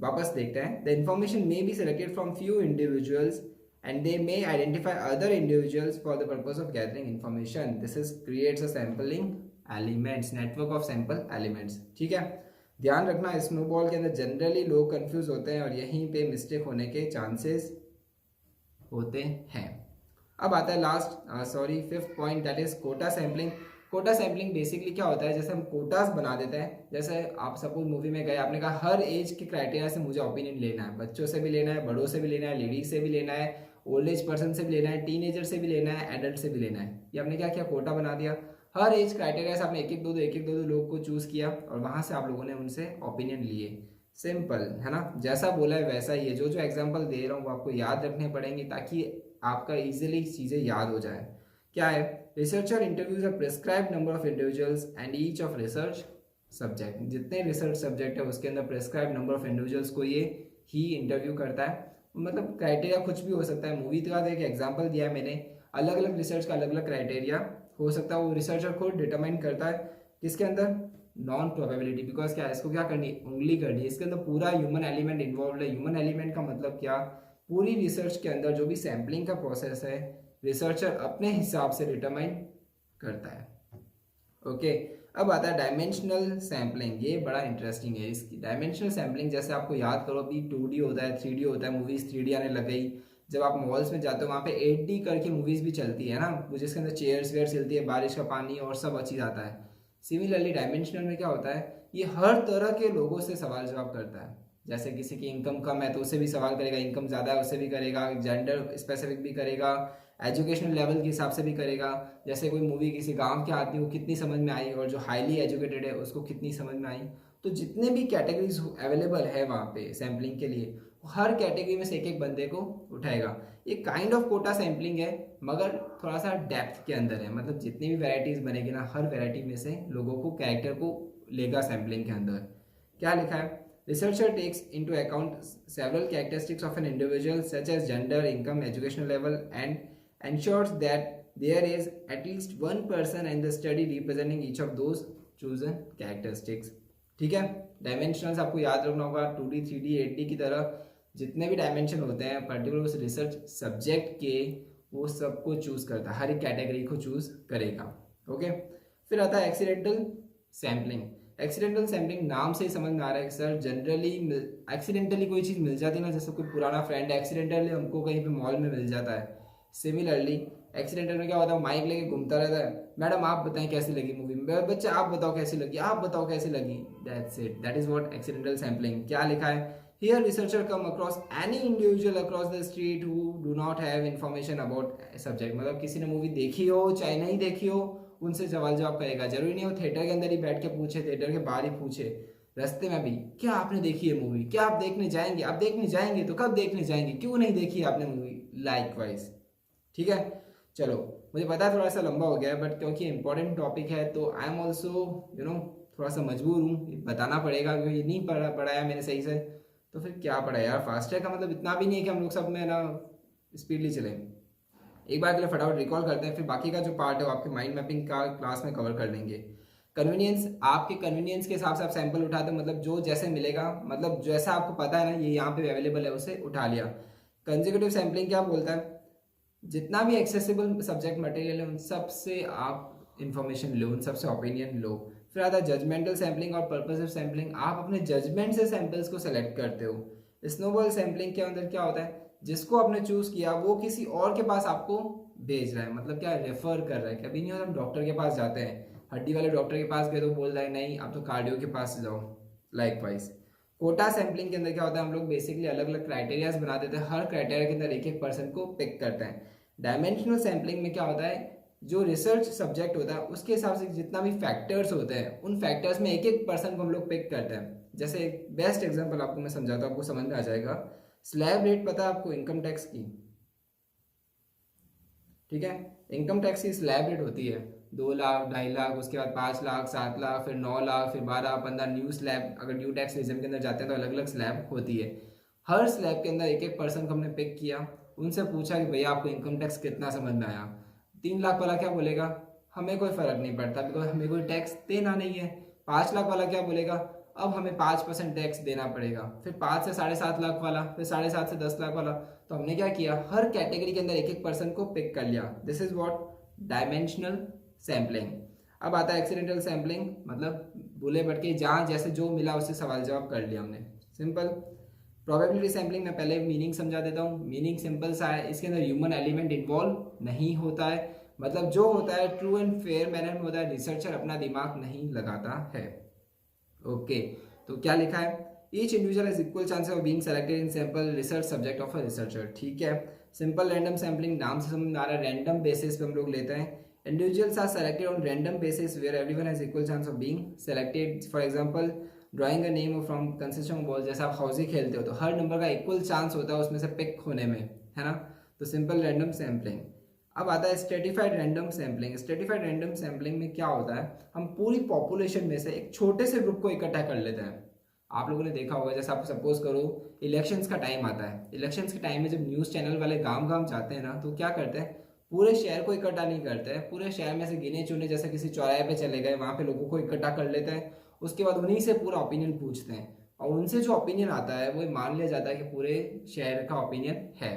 वापस देखते हैं। The information may be selected from few individuals and they may identify other individuals for the purpose of gathering information. This is creates a sampling elements, network of sample elements। ठीक है, ध्यान रखना स्नोबॉल के अंदर generally लोग confuse होते हैं और यहीं पे मिस्टेक होने के चांसेस होते हैं। अब आता है fifth point, that is quota sampling. Quota sampling basically क्या होता है, जैसे हम कोटास बना देते हैं। जैसे आप सपोज मूवी में गए, आपने कहा हर एज के क्राइटेरिया से मुझे ओपिनियन लेना है, बच्चों से भी लेना है, बड़ों से भी लेना है, लेडीज से भी लेना है, ओल्ड एज पर्सन से भी लेना है, टीनेजर से भी लेना है, एडल्ट से भी लेना है। ये आपने क्या किया, कोटा बना दिया। हर एज क्राइटेरिया से आपने एक एक दो लोग को चूज किया और वहां से आप लोगों ने उनसे ओपिनियन लिए। सिंपल है ना, जैसा बोला है वैसा ही है। जो जो एग्जाम्पल दे रहा हूँ वो आपको याद रखने पड़ेंगे ताकि आपका इजीली चीज़ें याद हो जाए। क्या है, researcher interviews a prescribed number of individuals and each of research subject. जितने रिसर्च सब्जेक्ट है उसके अंदर प्रिस्क्राइब्ड नंबर ऑफ इंडिविजुअल्स को ये ही इंटरव्यू करता है। मतलब क्राइटेरिया कुछ भी हो सकता है। मूवी का एक एग्जाम्पल दिया है मैंने, अलग अलग रिसर्च का अलग अलग क्राइटेरिया हो सकता है, वो रिसर्चर खुद डिटरमाइन करता है। किसके अंदर, नॉन प्रोबेबिलिटी। बिकॉज क्या है, इसको क्या करनी है, उंगली करनी है। इसके अंदर पूरा ह्यूमन एलिमेंट इन्वॉल्व है। ह्यूमन एलिमेंट का मतलब क्या, पूरी रिसर्च के अंदर जो भी सैम्पलिंग का प्रोसेस है रिसर्चर अपने हिसाब से डिटरमाइन करता है। ओके, अब आता है डायमेंशनल सैम्पलिंग। ये बड़ा इंटरेस्टिंग है। इसकी डायमेंशनल सैम्पलिंग, जैसे आपको याद करो अभी 2D होता है, 3D होता है, मूवीज 3D आने लग गई। जब आप मॉल्स में जाते हो वहाँ पे 8D करके मूवीज भी चलती है ना, जिसके अंदर चेयर्स वेयर चलती है, बारिश का पानी और सब चीज़ आता है। सिमिलरली डायमेंशनल में क्या होता है, ये हर तरह के लोगों से सवाल जवाब करता है। जैसे किसी की इनकम कम है तो उससे भी सवाल करेगा, इनकम ज़्यादा है उससे भी करेगा, जेंडर स्पेसिफिक भी करेगा, एजुकेशनल लेवल के हिसाब से भी करेगा। जैसे कोई मूवी किसी गांव के आदमी को कितनी समझ में आई और जो हाईली एजुकेटेड है उसको कितनी समझ में आई। तो जितने भी कैटेगरीज अवेलेबल है वहाँ पे सैम्पलिंग के लिए, हर कैटेगरी में से एक एक बंदे को उठाएगा। ये काइंड ऑफ कोटा सैम्पलिंग है, मगर थोड़ा सा डेप्थ के अंदर है। मतलब जितनी भी वैराइटीज बनेगी ना, हर वैरायटी में से लोगों को, कैरेक्टर को लेगा सैम्पलिंग के अंदर। क्या लिखा है, researcher takes into account several characteristics of an individual such as gender, income, educational level and ensures that there is at least one person in the study representing each of those chosen characteristics। ठीक है, डायमेंशनल्स आपको याद रखना होगा। 2D 3D 8D की तरह जितने भी डायमेंशन होते हैं पर्टिकुलर उस रिसर्च सब्जेक्ट के, वो सबको चूज करता है, हर एक कैटेगरी को चूज करेगा। ओके, फिर आता है एक्सीडेंटल सैम्पलिंग। एक्सीडेंटल सैम्पलिंग नाम से ही समझ में आ रहा है सर, जनरली एक्सीडेंटली कोई चीज़ मिल जाती है ना, जैसे कोई पुराना फ्रेंड एक्सीडेंटली हमको कहीं पे मॉल में मिल जाता है। सिमिलरली एक्सीडेंटल में क्या होता है, माइक लेके घूमता रहता है, मैडम आप बताएं कैसी लगी मूवी, बच्चा आप बताओ कैसी लगी, आप बताओ कैसी लगी। That's it, that is what accidental sampling. क्या लिखा है, here researcher come across any individual across the street who do not have information about subject. मतलब किसी ने मूवी देखी हो चाहे नहीं देखी हो, उनसे सवाल जवाब करेगा। जरूरी नहीं हो थिएटर के अंदर ही बैठ के पूछे, थिएटर के बाहर ही पूछे। रास्ते में भी, क्या आपने देखी है मूवी, क्या आप देखने जाएंगे, आप देखने जाएंगे तो कब देखने जाएंगे, क्यों नहीं देखी आपने मूवी, लाइक वाइज। ठीक है, चलो मुझे पता है थोड़ा सा लंबा हो गया है, बट क्योंकि इंपॉर्टेंट टॉपिक है तो आई एम ऑल्सो थोड़ा सा मजबूर हूँ, बताना पड़ेगा क्योंकि नहीं पढ़ाया मैंने सही से। तो फिर क्या पढ़ा यार, फास्ट ट्रैक का मतलब इतना भी नहीं है कि हम लोग सब में ना स्पीडली चले। एक बार के लिए फटाफट रिकॉल करते हैं, फिर बाकी का जो पार्ट है वो आपके माइंड मैपिंग का क्लास में कवर कर लेंगे। कन्वीनियंस, आपके कन्वीनियंस के हिसाब से आप सैंपल उठाते हो, मतलब जो जैसे मिलेगा, मतलब जैसा आपको पता है ना ये यहाँ पे अवेलेबल है उसे उठा लिया। कंजिक्यूटिव सैम्पलिंग क्या बोलता है, जितना भी एक्सेसिबल सब्जेक्ट मटेरियल है उन सब से आप इंफॉर्मेशन लो, उन सब से ओपिनियन लो। फिर आता है जजमेंटल सैम्पलिंग और पर्पसिव सैम्पलिंग, आप अपने जजमेंट से सैंपल्स को सेलेक्ट करते हो। स्नोबॉल सैम्पलिंग के अंदर क्या होता है, जिसको आपने चूज किया वो किसी और के पास आपको भेज रहा है, मतलब क्या रेफर कर रहा है। कभी नहीं होता हम डॉक्टर के पास जाते हैं, हड्डी वाले डॉक्टर के पास गए तो बोल रहा है नहीं आप तो कार्डियो के पास जाओ, लाइक वाइज। कोटा सैम्पलिंग के अंदर क्या होता है, हम लोग बेसिकली अलग अलग क्राइटेरियाज बना देते हैं, हर क्राइटेरिया के अंदर एक एक पर्सन को पिक करते हैं। डायमेंशनल सैम्पलिंग में क्या होता है, जो रिसर्च सब्जेक्ट होता है उसके हिसाब से जितना भी फैक्टर्स होते हैं उन फैक्टर्स में एक एक पर्सन को हम लोग पिक करते हैं। जैसे एक बेस्ट एग्जांपल आपको मैं समझाता हूँ, आपको समझ में आ जाएगा। स्लैब रेट पता है आपको इनकम टैक्स की, ठीक है, इनकम टैक्स की स्लैब रेट होती है 2 लाख, 2.5 लाख, उसके बाद 5 लाख, 7 लाख, फिर 9 लाख, फिर 12, 15 न्यू स्लैब, अगर न्यू टैक्स रिजम के अंदर जाते हैं तो अलग अलग स्लैब होती है। हर स्लैब के अंदर एक एक पर्सन को हमने पिक किया, उनसे पूछा कि भैया आपको इनकम टैक्स कितना समझ में आया। 3 लाख वाला क्या बोलेगा, हमें कोई फर्क नहीं पड़ता बिकॉज हमें कोई टैक्स देना नहीं है। 5 लाख वाला क्या बोलेगा, अब हमें 5% टैक्स देना पड़ेगा। फिर 5 से 7.5 लाख वाला, फिर 7.5 से 10 लाख वाला। तो हमने क्या किया, हर कैटेगरी के अंदर एक एक पर्सन को पिक कर लिया। This is what dimensional sampling. अब आता है एक्सीडेंटल सैम्पलिंग, मतलब भूले भटके जहाँ जैसे जो मिला उससे सवाल जवाब कर लिया हमने, सिंपल। प्रोबेबिलिटी सैम्पलिंग में पहले मीनिंग समझा देता हूँ। मीनिंग सिंपल सा है, इसके अंदर ह्यूमन एलिमेंट इन्वॉल्व नहीं होता है, मतलब जो होता है ट्रू एंड फेयर मैनर में होता है, रिसर्चर अपना दिमाग नहीं लगाता है। ओके, तो क्या लिखा है, each individual has equal chances of being selected in sample research subject of a researcher. ठीक है, सिंपल रैंडम सैम्पलिंग, नाम से समझ में आ रहा है रैंडम बेसिस पे हम लोग लेते हैं। Individuals are selected on random basis where everyone has equal chance of being selected. For example drawing a name from consisting of ball, जैसे आप हाउसी खेलते हो तो हर नंबर का इक्वल चांस होता है उसमें से पिक होने में, है ना। तो सिंपल रैंडम सैम्पलिंग। अब आता है stratified random sampling. Stratified random sampling में क्या होता है, हम पूरी पॉपुलेशन में से एक छोटे से ग्रुप को इकट्ठा कर लेते हैं। आप लोगों ने देखा होगा, जैसे आप सपोज करो इलेक्शंस का टाइम आता है, इलेक्शंस के टाइम में जब न्यूज़ चैनल वाले गांव गांव जाते हैं ना, तो क्या करते हैं, पूरे शहर को इकट्ठा नहीं करते हैं, पूरे शहर में से गिने चुने, जैसे किसी चौराहे पे चले गए वहां पे लोगों को इकट्ठा कर लेते हैं। उसके बाद उन्हीं से पूरा ओपिनियन पूछते हैं और उनसे जो ओपिनियन आता है वो मान लिया जाता है कि पूरे शहर का ओपिनियन है।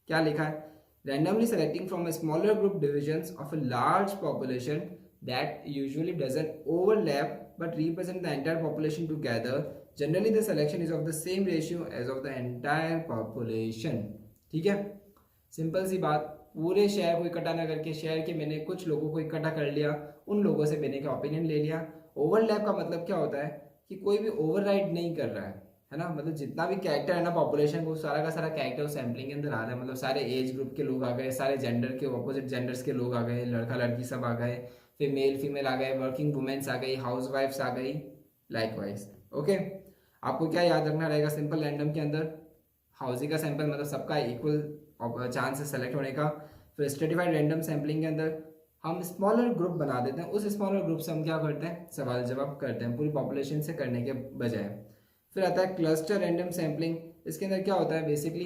क्या लिखा है, randomly selecting from a smaller group divisions of a large population that usually doesn't overlap but represent the entire population together. Generally the selection is of the same ratio as of the entire population. ठीक है, simple सी बात, पूरे शहर को इकट्ठा ना करके शहर के मैंने कुछ लोगों को इकट्ठा कर लिया, उन लोगों से मैंने का ओपिनियन ले लिया। ओवरलैप का मतलब क्या होता है कि कोई भी ओवरराइड नहीं कर रहा है ना, मतलब जितना भी कैरेक्टर है ना पॉपुलेशन को, सारा का सारा कैरेक्टर सैम्पलिंग के अंदर आ रहा है, मतलब सारे एज ग्रुप के लोग आ गए, सारे जेंडर के ऑपोजिट जेंडर्स के लोग आ गए, लड़का लड़की सब आ गए, फिर मेल फीमेल आ गए, वर्किंग वुमेन्स आ गई, हाउस वाइफ्स आ गई, लाइक वाइज। ओके, आपको क्या याद रखना रहेगा, सिंपल रैंडम के अंदर हाउसिंग का सैंपल मतलब सबका इक्वल चांस है सेलेक्ट होने का। फिर स्ट्रेटिफाइड रैंडम सैम्पलिंग के अंदर हम स्मॉलर ग्रुप बना देते हैं, उस स्मॉलर ग्रुप से हम क्या करते हैं, सवाल जवाब करते हैं पूरी पॉपुलेशन से करने के बजाय। फिर आता है क्लस्टर रैंडम सैम्पलिंग। इसके अंदर क्या होता है, बेसिकली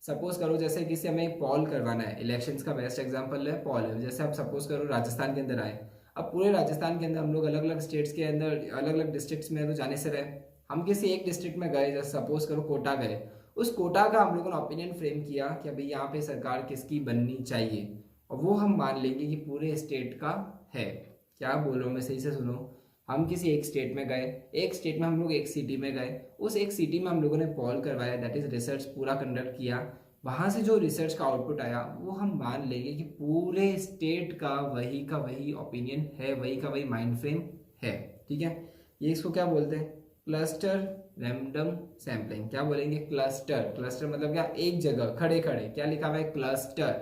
सपोज करो जैसे किसी हमें पॉल करवाना है, इलेक्शंस का बेस्ट एग्जांपल है पॉल है। जैसे आप सपोज करो राजस्थान के अंदर आए, अब पूरे राजस्थान के अंदर हम लोग अलग अलग स्टेट्स के अंदर अलग अलग डिस्ट्रिक्ट्स में तो जाने से रहे, हम किसी एक डिस्ट्रिक्ट में गए, जैसे सपोज करो कोटा गए, उस कोटा का हम लोगों ने ओपिनियन फ्रेम किया कि अभी यहाँ पे सरकार किसकी बननी चाहिए, और वो हम मान लेंगे कि पूरे स्टेट का है। क्या बोल रहा हूँ मैं, सही से सुनो। हम किसी एक स्टेट में गए, एक स्टेट में हम लोग एक सिटी में गए, उस एक सिटी में हम लोगों ने पॉल करवाया, दैट इज रिसर्च पूरा कंडक्ट किया, वहाँ से जो रिसर्च का आउटपुट आया वो हम मान लेंगे कि पूरे स्टेट का वही ओपिनियन है, वही का वही माइंड फ्रेम है। ठीक है, ये इसको क्या बोलते हैं, क्लस्टर रैंडम सैम्पलिंग। क्या बोलेंगे, क्लस्टर। क्लस्टर मतलब क्या, एक जगह खड़े खड़े, क्या लिखा हुआ है, क्लस्टर।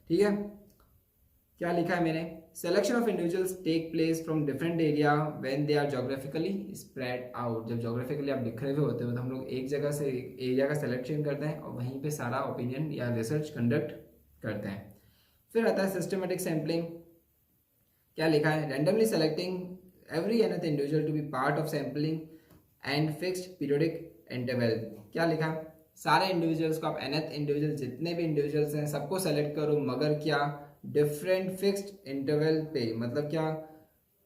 ठीक है, क्या लिखा है मैंने, selection of individuals take place from different area when they are geographically spread out. जब जोग्राफिकली आप बिखरे हुए होते हो तो हम लोग एक जगह से एरिया का सिलेक्शन करते हैं और वहीं पे सारा ओपिनियन या रिसर्च कंडक्ट करते हैं। फिर आता है सिस्टमेटिक सैम्पलिंग। क्या लिखा है? Randomly selecting every another individual to be part of sampling and fixed periodic interval. क्या लिखा? सारे इंडिविजुअल्स को, आप nth इंडिविजुअल जितने भी इंडिविजुअल्स हैं सबको सेलेक्ट करो, मगर क्या डिफरेंट फिक्स्ड इंटरवल पे। मतलब क्या,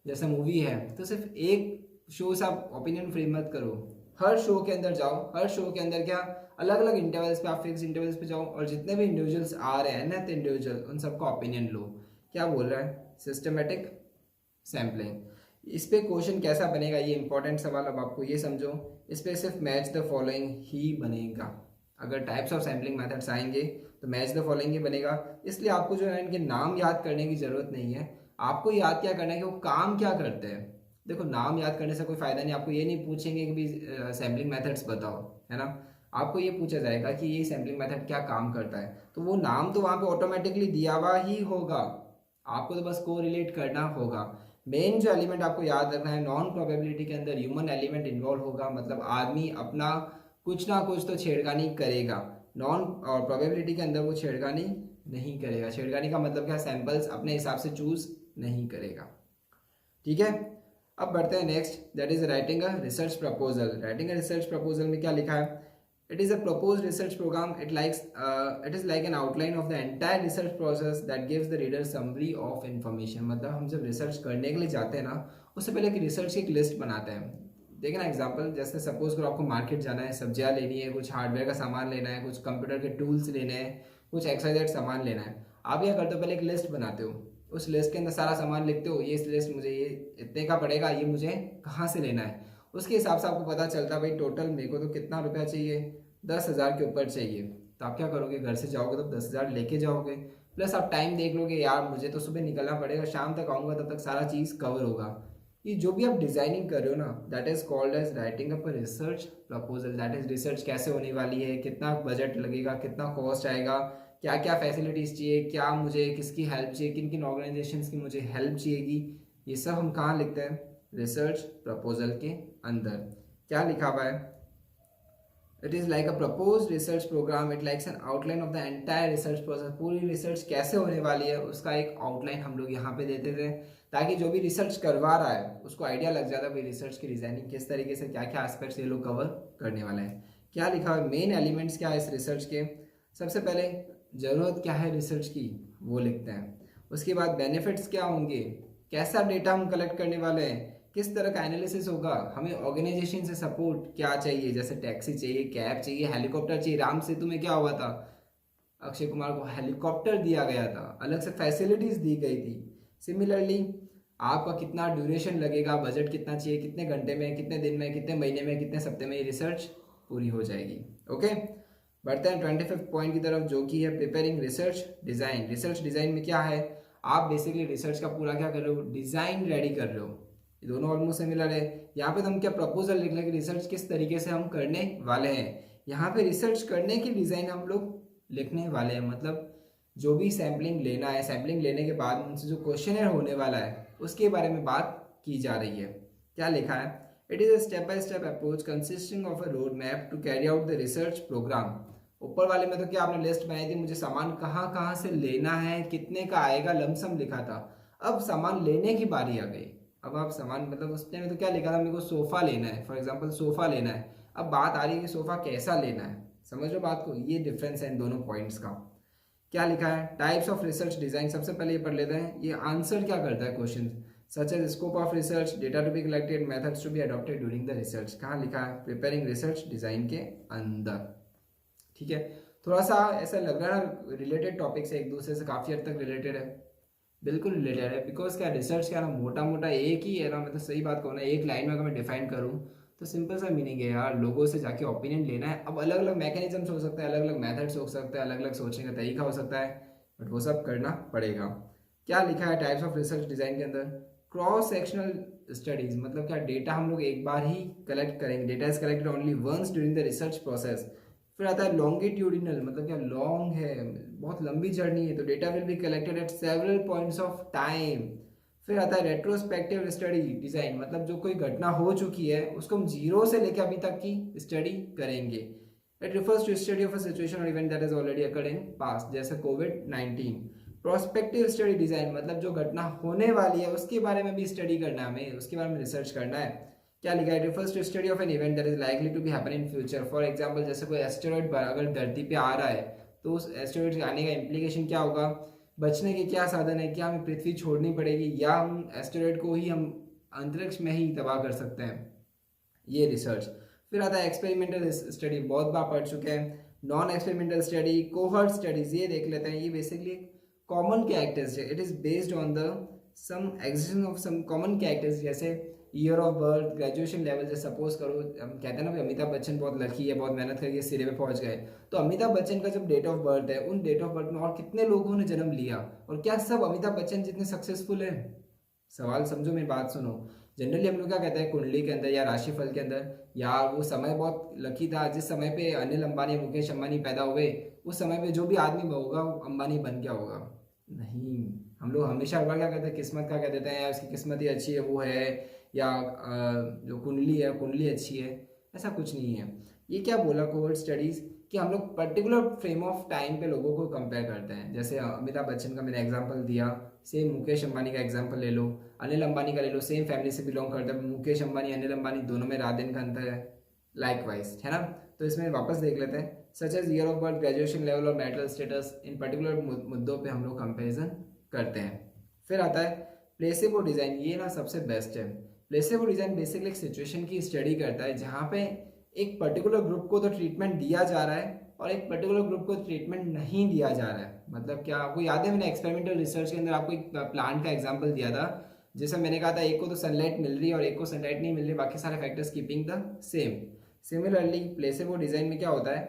जैसे मूवी है तो सिर्फ एक शो से आप ओपिनियन फ्री मत करो, हर शो के अंदर जाओ, हर शो के अंदर क्या अलग अलग इंटरवल्स पे, आप फिक्स इंटरवल्स पे जाओ और जितने भी इंडिविजुअल्स आ रहे हैं nth इंडिविजुअल उन सबका ओपिनियन लो। क्या बोल रहा है? Systematic sampling. इस पे क्वेश्चन कैसा बनेगा, ये इंपॉर्टेंट सवाल। अब आपको ये समझो, इस पे सिर्फ मैच द फॉलोइंग ही बनेगा। अगर टाइप्स ऑफ सैम्पलिंग मेथड्स आएंगे तो मैच द फॉलोइंग ही बनेगा। इसलिए आपको जो है इनके नाम याद करने की जरूरत नहीं है, आपको याद क्या करना है कि वो काम क्या करते हैं। देखो, नाम याद करने से कोई फायदा नहीं, आपको ये नहीं पूछेंगे कि भी सैम्पलिंग मेथड्स बताओ, है ना। आपको ये पूछा जाएगा कि ये सैम्पलिंग मेथड क्या काम करता है, तो वो नाम तो वहाँ पे ऑटोमेटिकली दिया हुआ ही होगा, आपको तो बस को रिलेट करना होगा। मेन जो एलिमेंट आपको याद रखना है, नॉन प्रोबेबिलिटी के अंदर ह्यूमन एलिमेंट इन्वॉल्व होगा, मतलब आदमी अपना कुछ ना कुछ तो छेड़खानी करेगा। नॉन और प्रोबेबिलिटी के अंदर वो छेड़खानी नहीं करेगा। छेड़खानी का मतलब क्या? सैंपल्स अपने हिसाब से चूज नहीं करेगा। ठीक है, अब बढ़ते हैं next, that is writing a research proposal. Writing a research proposal में क्या लिखा है? It is a propose research program, it is like an outline of the entire research process that gives the reader summary of information. मतलब हम जब research करने के लिए जाते हैं ना, उससे पहले एक रिसर्च की एक लिस्ट बनाते हैं। देखिए ना एग्जाम्पल, जैसे सपोज करो आपको मार्केट जाना है, सब्जियां लेनी है, कुछ हार्डवेयर का सामान लेना है, कुछ कंप्यूटर के टूल्स लेने हैं, कुछ एक्सवाइजेड सामान लेना है। आप क्या करते हो? पहले एक लिस्ट बनाते हो, उस लिस्ट के अंदर सारा सामान लिखते हो, ये लिस्ट मुझे ये इतने का पड़ेगा, ये मुझे कहाँ से लेना है। उसके हिसाब से आपको पता चलता है भाई टोटल मेरे को तो कितना रुपया चाहिए, 10,000 के ऊपर चाहिए। तो आप क्या करोगे? घर से जाओगे तो 10,000 लेके जाओगे, प्लस आप टाइम देख लोगे, यार मुझे तो सुबह निकलना पड़ेगा, शाम तक आऊँगा, तब तक सारा चीज़ कवर होगा। ये जो भी आप डिजाइनिंग कर रहे हो ना, that is called as writing up a research proposal. That is research कैसे होने वाली है, कितना बजट लगेगा, कितना कॉस्ट आएगा, क्या क्या फैसिलिटीज चाहिए, क्या मुझे किसकी हेल्प चाहिए, किन किन ऑर्गेनाइजेशंस की मुझे हेल्प चाहिएगी, ये सब हम कहाँ लिखते हैं? रिसर्च प्रपोजल के अंदर। क्या लिखा हुआ है? It is like a propose research program, it likes an outline of the entire research process. पूरी रिसर्च कैसे होने वाली है उसका एक आउटलाइन हम लोग यहाँ पे देते थे, ताकि जो भी रिसर्च करवा रहा है उसको आइडिया लग जाता है भाई रिसर्च की डिजाइनिंग किस तरीके से, क्या क्या एस्पेक्ट्स ये लोग कवर करने वाले हैं। क्या लिखा है? मेन एलिमेंट्स क्या है इस रिसर्च के? सबसे पहले ज़रूरत क्या है रिसर्च की, वो लिखते हैं। उसके बाद बेनिफिट्स क्या होंगे, कैसा डेटा हम कलेक्ट करने वाले हैं, किस तरह का एनालिसिस होगा, हमें ऑर्गेनाइजेशन से सपोर्ट क्या चाहिए, जैसे टैक्सी चाहिए, कैब चाहिए, हेलीकॉप्टर चाहिए। राम सेतु में क्या हुआ था? अक्षय कुमार को हेलीकॉप्टर दिया गया था, अलग से फैसिलिटीज दी गई थी। सिमिलरली आपका कितना ड्यूरेशन लगेगा, बजट कितना चाहिए, कितने घंटे में, कितने दिन में, कितने महीने में, कितने सप्ते में ये रिसर्च पूरी हो जाएगी। ओके, बढ़ते हैं 25th पॉइंट की तरफ, जो कि है preparing research design. Research design में क्या है? आप बेसिकली रिसर्च का पूरा क्या कर रहे हो? डिजाइन रेडी कर रहे हो। ये दोनों ऑलमोस्ट सिमिलर है। यहाँ पे तो हम क्या प्रपोजल लिख लेंगे, रिसर्च किस तरीके से हम करने वाले हैं। यहाँ पे रिसर्च करने की डिजाइन हम लोग लिखने वाले हैं, मतलब जो भी सैम्पलिंग लेना है, सैम्पलिंग लेने के बाद उनसे जो क्वेश्चनर होने वाला है उसके बारे में बात की जा रही है। क्या लिखा है? It is a step by step approach consisting of a road map to carry out the research program. ऊपर वाले में तो क्या आपने लिस्ट बनाई थी, मुझे सामान कहाँ कहाँ से लेना है, कितने का आएगा, लमसम लिखा था। अब सामान लेने की बारी आ गई। अब आप सामान, मतलब उस टाइम में तो क्या लिखा था, मेरे को सोफा लेना है, फॉर एग्जाम्पल सोफा लेना है। अब बात आ रही है कि सोफा कैसा लेना है। समझ लो बात को, ये डिफरेंस है इन दोनों पॉइंट्स का। क्या लिखा है? Types of research design. सबसे पहले ये पढ़ लेते हैं, ये आंसर क्या करता है question, such as scope of research, data to be collected, methods to be adopted during the research. कहाँ लिखा है? प्रिपेयरिंग रिसर्च डिजाइन के अंदर। ठीक है, थोड़ा सा ऐसा लग रहा है रिलेटेड टॉपिक से, एक दूसरे से काफी हद तक रिलेटेड है। बिल्कुल रिलेटेड है, बिकॉज क्या रिसर्च क्या ना मोटा मोटा एक ही है ना, मतलब सही बात कहूँ ना, एक लाइन में अगर मैं डिफाइन करूँ तो सिंपल सा मीनिंग है यार, लोगों से जाके ओपिनियन लेना है। अब अलग अलग मैकेनिज्म्स हो सकते हैं, अलग अलग मेथड्स हो सकते हैं, अलग अलग सोचने का तरीका हो सकता है, बट वो सब करना पड़ेगा। क्या लिखा है टाइप्स ऑफ रिसर्च डिजाइन के अंदर? क्रॉस सेक्शनल स्टडीज, मतलब क्या डेटा हम लोग एक बार ही कलेक्ट करेंगे, data is collected only once during the research process. फिर आता है लॉन्गिट्यूडिनल, मतलब क्या लॉन्ग है, बहुत लंबी जर्नी है, तो data will be collected at several points of time. फिर आता है रेट्रोस्पेक्टिव स्टडी डिजाइन, मतलब जो कोई घटना हो चुकी है उसको हम जीरो से लेकर अभी तक की स्टडी करेंगे। It refers to study of a situation और event that is already occurred in past, जैसे कोविड-19। प्रोस्पेक्टिव स्टडी डिजाइन, मतलब जो घटना होने वाली है उसके बारे में भी स्टडी करना है, हमें उसके बारे में रिसर्च करना है। क्या लिखा है? It refers to study of an event that is likely to be happen in future. For example, जैसे कोई एस्टेरॉइड अगर धरती पे आ रहा है तो उस एस्टेरॉइड आने का इम्प्लीकेशन क्या होगा, बचने के क्या साधन है, क्या हमें पृथ्वी छोड़नी पड़ेगी या हम एस्टेरॉइड को ही हम अंतरिक्ष में ही तबाह कर सकते हैं, ये रिसर्च। फिर आता है एक्सपेरिमेंटल स्टडी, बहुत बार पढ़ चुके हैं। Non experimental study, cohort studies, ये देख लेते हैं। ये basically common characteristic, it is based on the some existence of some common characters, जैसे year of birth, graduation level. जैसे सपोज करो, हम कहते हैं ना भाई अमिताभ बच्चन बहुत लकी है, बहुत मेहनत करके सिरे पे पहुंच गए, तो अमिताभ बच्चन का जब डेट ऑफ बर्थ है, उन डेट ऑफ बर्थ में और कितने लोगों ने जन्म लिया, और क्या सब अमिताभ बच्चन जितने सक्सेसफुल है? सवाल समझो, मेरी बात सुनो। जनरली हम लोग क्या कहते हैं, कुंडली के अंदर या राशिफल के अंदर, यार वो समय बहुत लकी था, जिस समय पे अनिल अंबानी, मुकेश अंबानी पैदा हुए, उस समय पे जो भी आदमी होगा वो अंबानी बन गया होगा। नहीं, हम लोग हमेशा होगा क्या कहते हैं, किस्मत का कह देते हैं, या उसकी किस्मत ही अच्छी है वो है, या जो कुंडली है कुंडली अच्छी है। ऐसा कुछ नहीं है। ये क्या बोला कोवर्ट स्टडीज़, कि हम लोग पर्टिकुलर फ्रेम ऑफ टाइम पे लोगों को कंपेयर करते हैं। जैसे अमिताभ बच्चन का मैंने एग्जांपल दिया, सेम मुकेश अंबानी का एग्जांपल ले लो, अनिल अंबानी का ले लो, सेम फैमिली से बिलोंग करते हैं। मुकेश अंबानी, अनिल अंबानी, दोनों में रात दिन का अंतर है, लाइकवाइज, है ना। तो इसमें वापस देख लेते हैं, such as year of birth, graduation level और मैरिटल स्टेटस, इन पर्टिकुलर मुद्दों पे हम लोग कंपेरिजन करते हैं। फिर आता है प्लेसेबो डिज़ाइन, ये ना सबसे बेस्ट है। प्लेसेबो डिज़ाइन बेसिकली एक सिचुएशन की स्टडी करता है जहाँ पे एक पर्टिकुलर ग्रुप को तो ट्रीटमेंट दिया जा रहा है और एक पर्टिकुलर ग्रुप को ट्रीटमेंट नहीं दिया जा रहा है। मतलब क्या आपको याद है, मैंने एक्सपेरिमेंटल रिसर्च के अंदर आपको एक प्लांट का एग्जांपल दिया था, जैसे मैंने कहा था एक को तो सनलाइट मिल रही है और एक को सनलाइट नहीं मिल रही, बाकी सारे factors keeping the same. Similarly placebo design में क्या होता है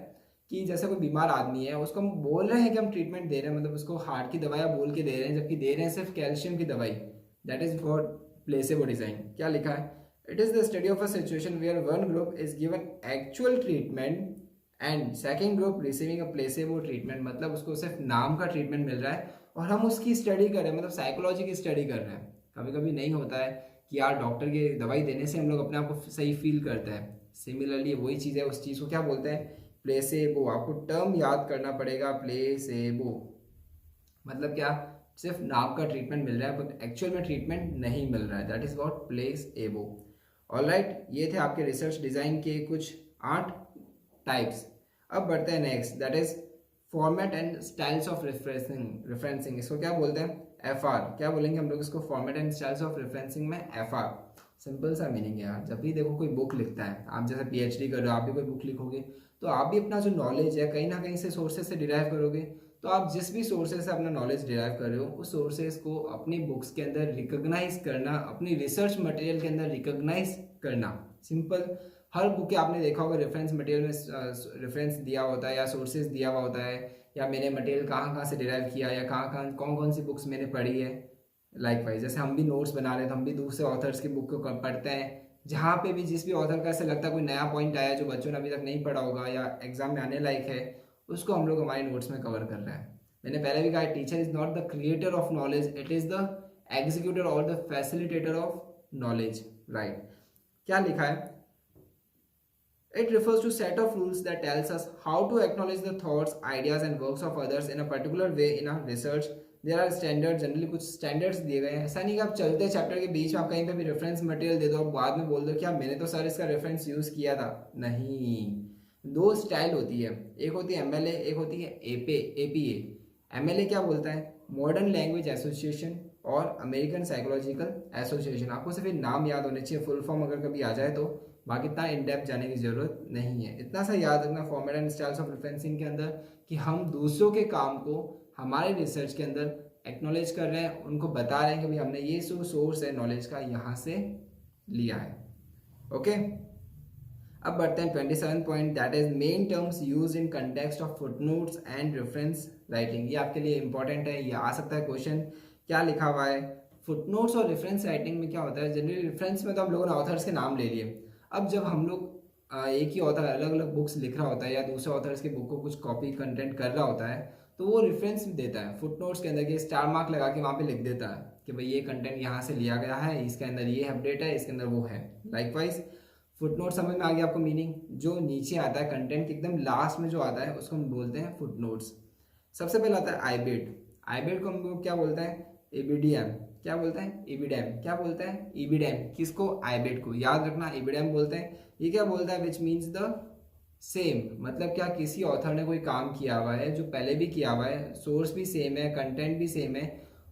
कि जैसे कोई बीमार आदमी है, उसको हम बोल रहे हैं कि हम ट्रीटमेंट दे रहे हैं, मतलब उसको हार्ट की दवाई बोल के दे रहे हैं, जबकि दे रहे हैं सिर्फ कैल्शियम की दवाई। That is for placebo design. क्या लिखा है? It is the study of a situation where one group is given actual treatment and second group receiving a placebo treatment. मतलब उसको सिर्फ नाम का ट्रीटमेंट मिल रहा है और हम उसकी स्टडी कर रहे हैं, मतलब साइकोलॉजी की स्टडी कर रहे हैं। कभी कभी नहीं होता है कि यार डॉक्टर की दवाई देने से हम लोग अपने आप को सही फील करते हैं। सिमिलरली वही चीज़ है, उस चीज़ को क्या बोलते हैं? प्लेसेबो। आपको टर्म याद करना पड़ेगा, प्लेसेबो मतलब क्या? सिर्फ नाम का ट्रीटमेंट मिल रहा है बट एक्चुअल में ट्रीटमेंट नहीं मिल रहा है। That is what placebo. Alright, ये थे आपके रिसर्च डिज़ाइन के कुछ 8 टाइप्स। अब बढ़ते हैं next, that is format and styles of referencing. इसको क्या बोलते हैं? एफआर। क्या बोलेंगे हम लोग इसको? Format and styles of referencing में एफआर। सिंपल सा मीनिंग है यार, जब भी देखो कोई बुक लिखता है, आप जैसे पीएचडी कर रहे हो, आप भी कोई बुक लिखोगे तो आप भी अपना जो नॉलेज है कहीं ना कहीं से सोर्सेज से डिराइव करोगे। तो आप जिस भी सोर्सेज से अपना नॉलेज डिराइव कर रहे हो, उस सोर्सेज को अपनी बुक्स के अंदर रिकॉग्नाइज करना, अपनी रिसर्च मटेरियल के अंदर रिकॉग्नाइज करना। सिंपल। हर बुक के आपने देखा होगा रेफरेंस मटेरियल में रेफरेंस दिया होता है या सोर्सेज दिया हुआ होता है, या मैंने मटेरियल कहाँ कहाँ से डिराइव किया, या कहाँ कहाँ कौन कौन सी बुक्स मैंने पढ़ी है। लाइकवाइज जैसे हम भी नोट्स बना रहे हैं तो हम भी दूसरे ऑथर्स की बुक को पढ़ते हैं, जहाँ पे भी जिस भी ऑथर का ऐसा लगता है कोई नया पॉइंट आया जो बच्चों ने अभी तक नहीं पढ़ा होगा या एग्जाम में आने लायक है, उसको हम लोग हमारे नोट्स में कवर कर रहे हैं। मैंने पहले भी कहा, teacher is not the creator of knowledge, it is the executor और the facilitator of knowledge. Right. क्या लिखा है? It refers to set of rules that tells us how to acknowledge the thoughts, ideas and works of others in a particular way in our research. There are standards, generally कुछ standards दिए गए हैं। ऐसा नहीं कि आप चलते chapter के बीच में आप कहीं पे भी रेफरेंस मटेरियल दे दो और बाद में बोल दो कि मैंने तो सर इसका रेफरेंस यूज़ किया था। नहीं, 2 स्टाइल होती है, एक होती है एमएलए, एक होती है एपीए। एमएलए क्या बोलता है? मॉडर्न लैंग्वेज एसोसिएशन और अमेरिकन साइकोलॉजिकल एसोसिएशन। आपको सिर्फ नाम याद होने चाहिए, फुल फॉर्म अगर कभी आ जाए तो, बाकी इतना इन डेप्थ जाने की जरूरत नहीं है। इतना सा याद रखना format and styles of referencing के अंदर कि हम दूसरों के काम को हमारे रिसर्च के अंदर एक्नॉलेज कर रहे हैं, उनको बता रहे हैं कि भाई हमने ये सोर्स है नॉलेज का, यहाँ से लिया है। ओके, अब बढ़ते हैं 27 point, that is main terms use in context of footnotes and reference writing. ये आपके लिए इंपॉर्टेंट है, ये आ सकता है क्वेश्चन। क्या लिखा हुआ है? फुटनोट्स और रेफरेंस राइटिंग में क्या होता है? जनरली रेफरेंस में तो हम लोगों ने ऑथर्स के नाम ले लिए। अब जब हम लोग एक ही ऑथर अलग अलग बुक्स लिख रहा होता है या दूसरे ऑथर्स की बुक को कुछ कॉपी कंटेंट कर रहा होता है, तो वो रेफरेंस देता है फुटनोट्स के अंदर, कि स्टार मार्क लगा के वहाँ पे लिख देता है कि भाई ये कंटेंट यहाँ से लिया गया है, इसके अंदर ये अपडेट है, इसके अंदर वो है। लाइकवाइज फुटनोट समझ में आ गया आपको मीनिंग। जो नीचे आता है कंटेंट के एकदम लास्ट में जो आता है उसको हम बोलते हैं फुटनोट्स। सबसे पहले आता है आईबिड। आईबिड को हम लोग क्या बोलते हैं? एबीडीएम। क्या बोलते हैं? ईबीडीएम। क्या बोलते हैं? ईबीडीएम। किसको? आईबिड को। याद रखना ईबीडीएम बोलते हैं। ये क्या बोलता है? विच मीन्स द सेम, मतलब क्या, किसी ऑथर ने कोई काम किया हुआ है जो पहले भी किया हुआ है, सोर्स भी सेम है, कंटेंट भी सेम है,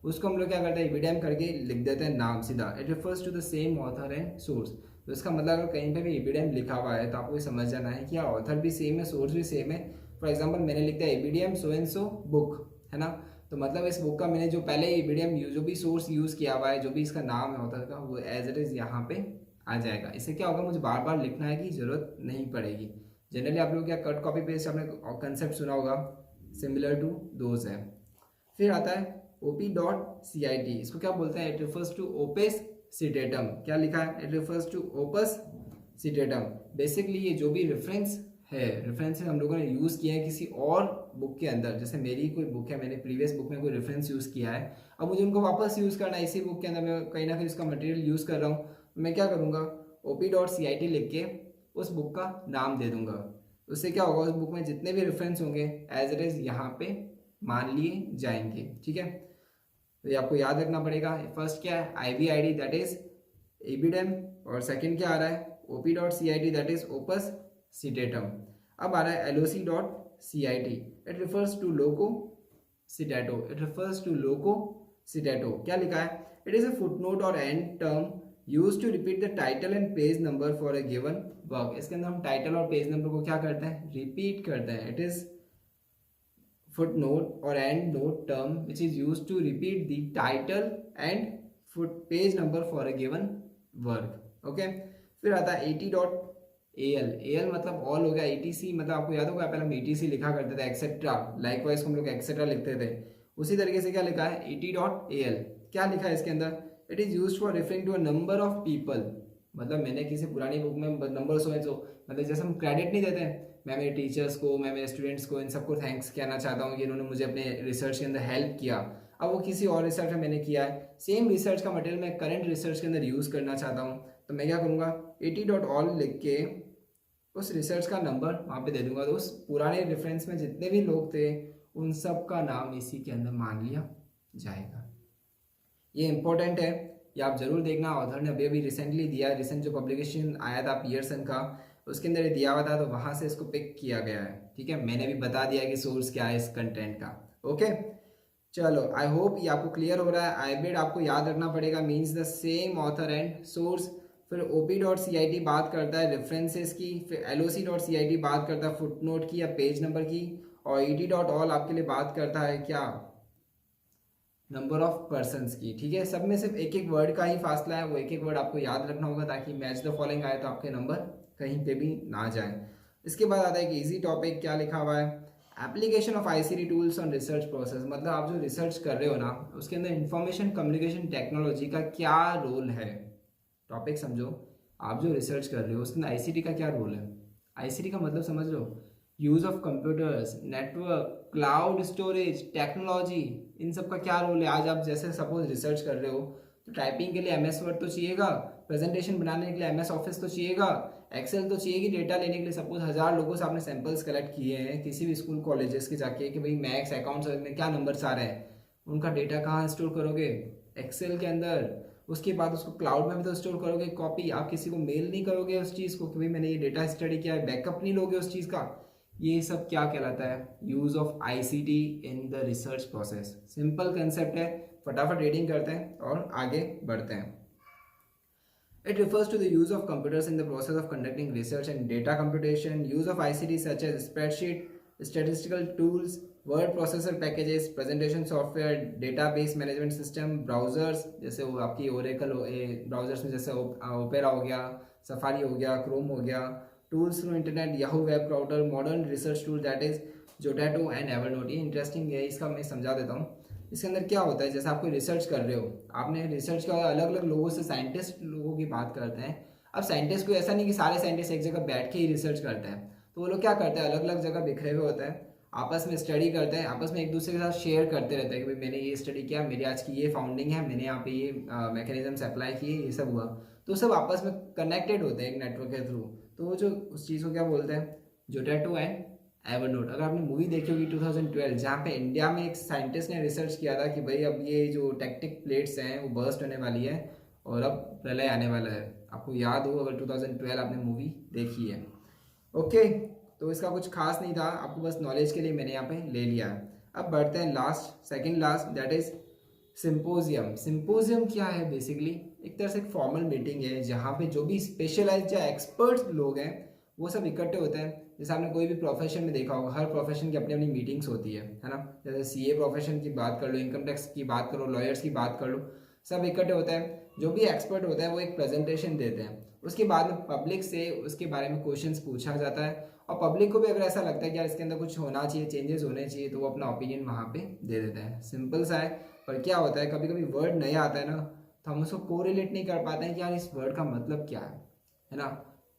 उसको हम लोग क्या करते हैं? ईबीडीएम करके लिख देते हैं नाम सीधा। It refers to the same author and source. तो इसका मतलब अगर कहीं पे भी ईबीडीएम लिखा हुआ है तो आपको ये समझ जाना है कि ऑथर भी सेम है, सोर्स भी सेम है। फॉर एग्जाम्पल मैंने लिख दिया ईबीडीएम सो एंड सो बुक, है ना, तो मतलब इस बुक का मैंने जो पहले ईबीडीएम जो भी सोर्स यूज किया हुआ है, जो भी इसका नाम है ऑथर का, वो एज इट इज यहाँ पे आ जाएगा। इससे क्या होगा? मुझे बार बार लिखने की जरूरत नहीं पड़ेगी। जनरली आप लोग क्या कट कॉपी पेस्ट आपने कंसेप्ट सुना होगा, सिमिलर टू दोज है। फिर आता है op.cit। इसको क्या बोलते हैं? It refers to opus citatum. क्या लिखा है? It refers to opus citatum. Basically ये जो भी रेफरेंस है, रेफरेंसेस हम लोगों ने यूज़ किया है किसी और बुक के अंदर, जैसे मेरी कोई बुक है, मैंने प्रीवियस बुक में कोई रेफरेंस यूज़ किया है, अब मुझे उनको वापस यूज़ करना है इसी बुक के अंदर, मैं कहीं ना कहीं उसका मटेरियल यूज़ कर रहा हूँ, मैं क्या करूँगा? op.cit लिख के उस बुक का नाम दे दूंगा। उससे क्या होगा? उस बुक में जितने भी रेफरेंस होंगे एज इट इज यहाँ पे मान लिए जाएंगे। ठीक है, तो ये आपको याद रखना पड़ेगा। फर्स्ट क्या है? IBID दैट इज ईबीडीएम, और सेकंड क्या आ रहा है? op.cit that is opus सिटेटम। अब आ रहा है loc.cit। It refers to loco citato. It refers to loco citato. क्या लिखा है? इट इज अ फुटनोट और and term use to repeat the title and page number for a given work. इसके अंदर हम टाइटल और पेज नंबर को क्या करते हैं? रिपीट करते हैं। It is footnote or end note term which is used to repeat the title and page number for a given work. Okay, फिर आता है AT.AL। AL मतलब ऑल हो गया, ETC मतलब आपको याद होगा पहले हम ETC लिखा करते थे, एक्सेट्रा, लाइकवाइज हम लोग एक्सेट्रा लिखते थे। उसी तरीके से क्या लिखा है? AT.AL। क्या लिखा है इसके अंदर? It is used for referring to a number of people. मतलब मैंने किसी पुरानी बुक में नंबर सो एंड सो, मतलब जैसे हम क्रेडिट नहीं देते, मैं मेरे टीचर्स को, मैं मेरे स्टूडेंट्स को, इन सबको थैंक्स कहना चाहता हूँ कि इन्होंने मुझे अपने रिसर्च के अंदर हेल्प किया। अब वो किसी और रिसर्च में मैंने किया है, सेम रिसर्च का मटेरियल मैं करंट रिसर्च के अंदर यूज़ करना चाहता हूँ, तो मैं क्या करूँगा? AT.all लिख के उस रिसर्च का नंबर वहाँ पे दे दूंगा। तो उस पुराने रेफरेंस में जितने भी लोग थे उन सब का नाम इसी के अंदर मान लिया जाएगा। ये इंपॉर्टेंट है, ये आप जरूर देखना। ऑथर ने अभी अभी रिसेंटली दिया, रिसेंट जो पब्लिकेशन आया था पियर्सन का, उसके अंदर ये दिया हुआ था, तो वहाँ से इसको पिक किया गया है। ठीक है, मैंने भी बता दिया कि सोर्स क्या है इस कंटेंट का। ओके, चलो, आई होप ये आपको क्लियर हो रहा है। आईबिड आपको याद रखना पड़ेगा, means the same author and source. फिर op.cit बात करता है रेफरेंसेस की, फिर loc.cit बात करता है फुटनोट की या पेज नंबर की, और et.all आपके लिए बात करता है क्या? नंबर ऑफ पर्सन्स की। ठीक है, सब में सिर्फ एक एक वर्ड का ही फासला है, वो एक एक वर्ड आपको याद रखना होगा ताकि मैच द फॉलोइंग आए तो आपके नंबर कहीं पे भी ना जाए। इसके बाद आता है एक इजी टॉपिक, क्या लिखा हुआ है? Application of ICT tools on research process. मतलब आप जो रिसर्च कर रहे हो ना, उसके अंदर इंफॉर्मेशन कम्युनिकेशन टेक्नोलॉजी का क्या रोल है? टॉपिक समझो, आप जो रिसर्च कर रहे हो उसके अंदर ICT का क्या रोल है? ICT का मतलब समझ लो, use of computers, network, cloud storage, technology, इन सब का क्या रोल है? आज आप जैसे सपोज रिसर्च कर रहे हो तो टाइपिंग के लिए MS वर्ड तो चाहिएगा, प्रेजेंटेशन बनाने के लिए MS ऑफिस तो चाहिएगा, एक्सेल तो चाहिए, डेटा लेने के लिए सपोज 1000 लोगों से आपने सैंपल्स कलेक्ट किए हैं किसी भी स्कूल कॉलेजेस के जाके कि भाई मैथ्स अकाउंट्स में क्या नंबर्स आ रहे हैं, उनका डेटा कहाँ स्टोर करोगे? एक्सेल के अंदर। उसके बाद उसको क्लाउड में भी तो स्टोर करोगे, कॉपी। आप किसी को मेल नहीं करोगे उस चीज़ को कि भाई मैंने ये डेटा स्टडी किया है, बैकअप नहीं लोगे उस चीज़ का। ये सब क्या कहलाता है? Use of ICT in the research process. Simple concept है, फटाफट रीडिंग करते हैं और आगे बढ़ते हैं। It refers to the use of computers in the process of conducting research and data computation. Use of ICT such as spreadsheet, statistical tools, word processor packages, presentation software, database management system, browsers जैसे वो आपकी Oracle browsers में जैसे Opera हो गया, Safari हो गया, Chrome हो गया, tools through internet, Yahoo web browser, modern research tool that is Zotato and Evernote। ये इंटरेस्टिंग है, इसका मैं समझा देता हूँ। इसके अंदर क्या होता है, जैसे आप कोई रिसर्च कर रहे हो, आपने रिसर्च का अलग अलग लोगों से, साइंटिस्ट लोगों की बात करते हैं। अब साइंटिस्ट को ऐसा नहीं कि सारे साइंटिस्ट एक जगह बैठ के ही रिसर्च करते हैं, तो वो लोग क्या करते हैं, अलग अलग जगह बिखरे हुए होते हैं, आपस में स्टडी करते हैं, आपस में एक दूसरे के साथ शेयर करते रहते हैं कि भाई मैंने ये स्टडी किया, मेरी आज की ये फाउंडिंग है, मैंने यहाँ पे ये मैकेनिज्म्स अप्लाई किए, ये सब हुआ। तो सब आपस में कनेक्टेड होते हैं एक नेटवर्क के थ्रू। तो वो जो उस चीज़ को क्या बोलते हैं, जोटेटो एंड एवरनोट। अगर आपने मूवी देखी होगी 2012, जहाँ पे इंडिया में एक साइंटिस्ट ने रिसर्च किया था कि भाई अब ये जो टेक्टिक प्लेट्स हैं वो बर्स्ट होने वाली है और अब प्रलय आने वाला है। आपको याद हो अगर 2012 आपने मूवी देखी है। ओके, तो इसका कुछ खास नहीं था, आपको बस नॉलेज के लिए मैंने यहाँ पे ले लिया है। अब बढ़ते हैं last, second last, that is symposium. Symposium क्या है? बेसिकली एक तरह से एक फॉर्मल मीटिंग है जहाँ पे जो भी स्पेशलाइज्ड या एक्सपर्ट्स लोग हैं वो सब इकट्ठे होते हैं। जैसे आपने कोई भी प्रोफेशन में देखा होगा, हर प्रोफेशन की अपनी अपनी मीटिंग्स होती है ना। जैसे सीए प्रोफेशन की बात कर लो, इनकम टैक्स की बात करो, लॉयर्स की बात कर लो, सब इकट्ठे होते हैं। जो भी एक्सपर्ट होता है वो एक प्रेजेंटेशन देते हैं, उसके बाद में पब्लिक से उसके बारे में क्वेश्चंस पूछा जाता है और पब्लिक को भी अगर ऐसा लगता है कि यार इसके अंदर कुछ होना चाहिए, चेंजेस होने चाहिए, तो वो अपना ओपिनियन वहाँ पे दे देते हैं। सिंपल सा है, पर क्या होता है कभी कभी वर्ड नया आता है ना, तो हम उसको कोरिलेट नहीं कर पाते हैं कि यार इस वर्ड का मतलब क्या है ना।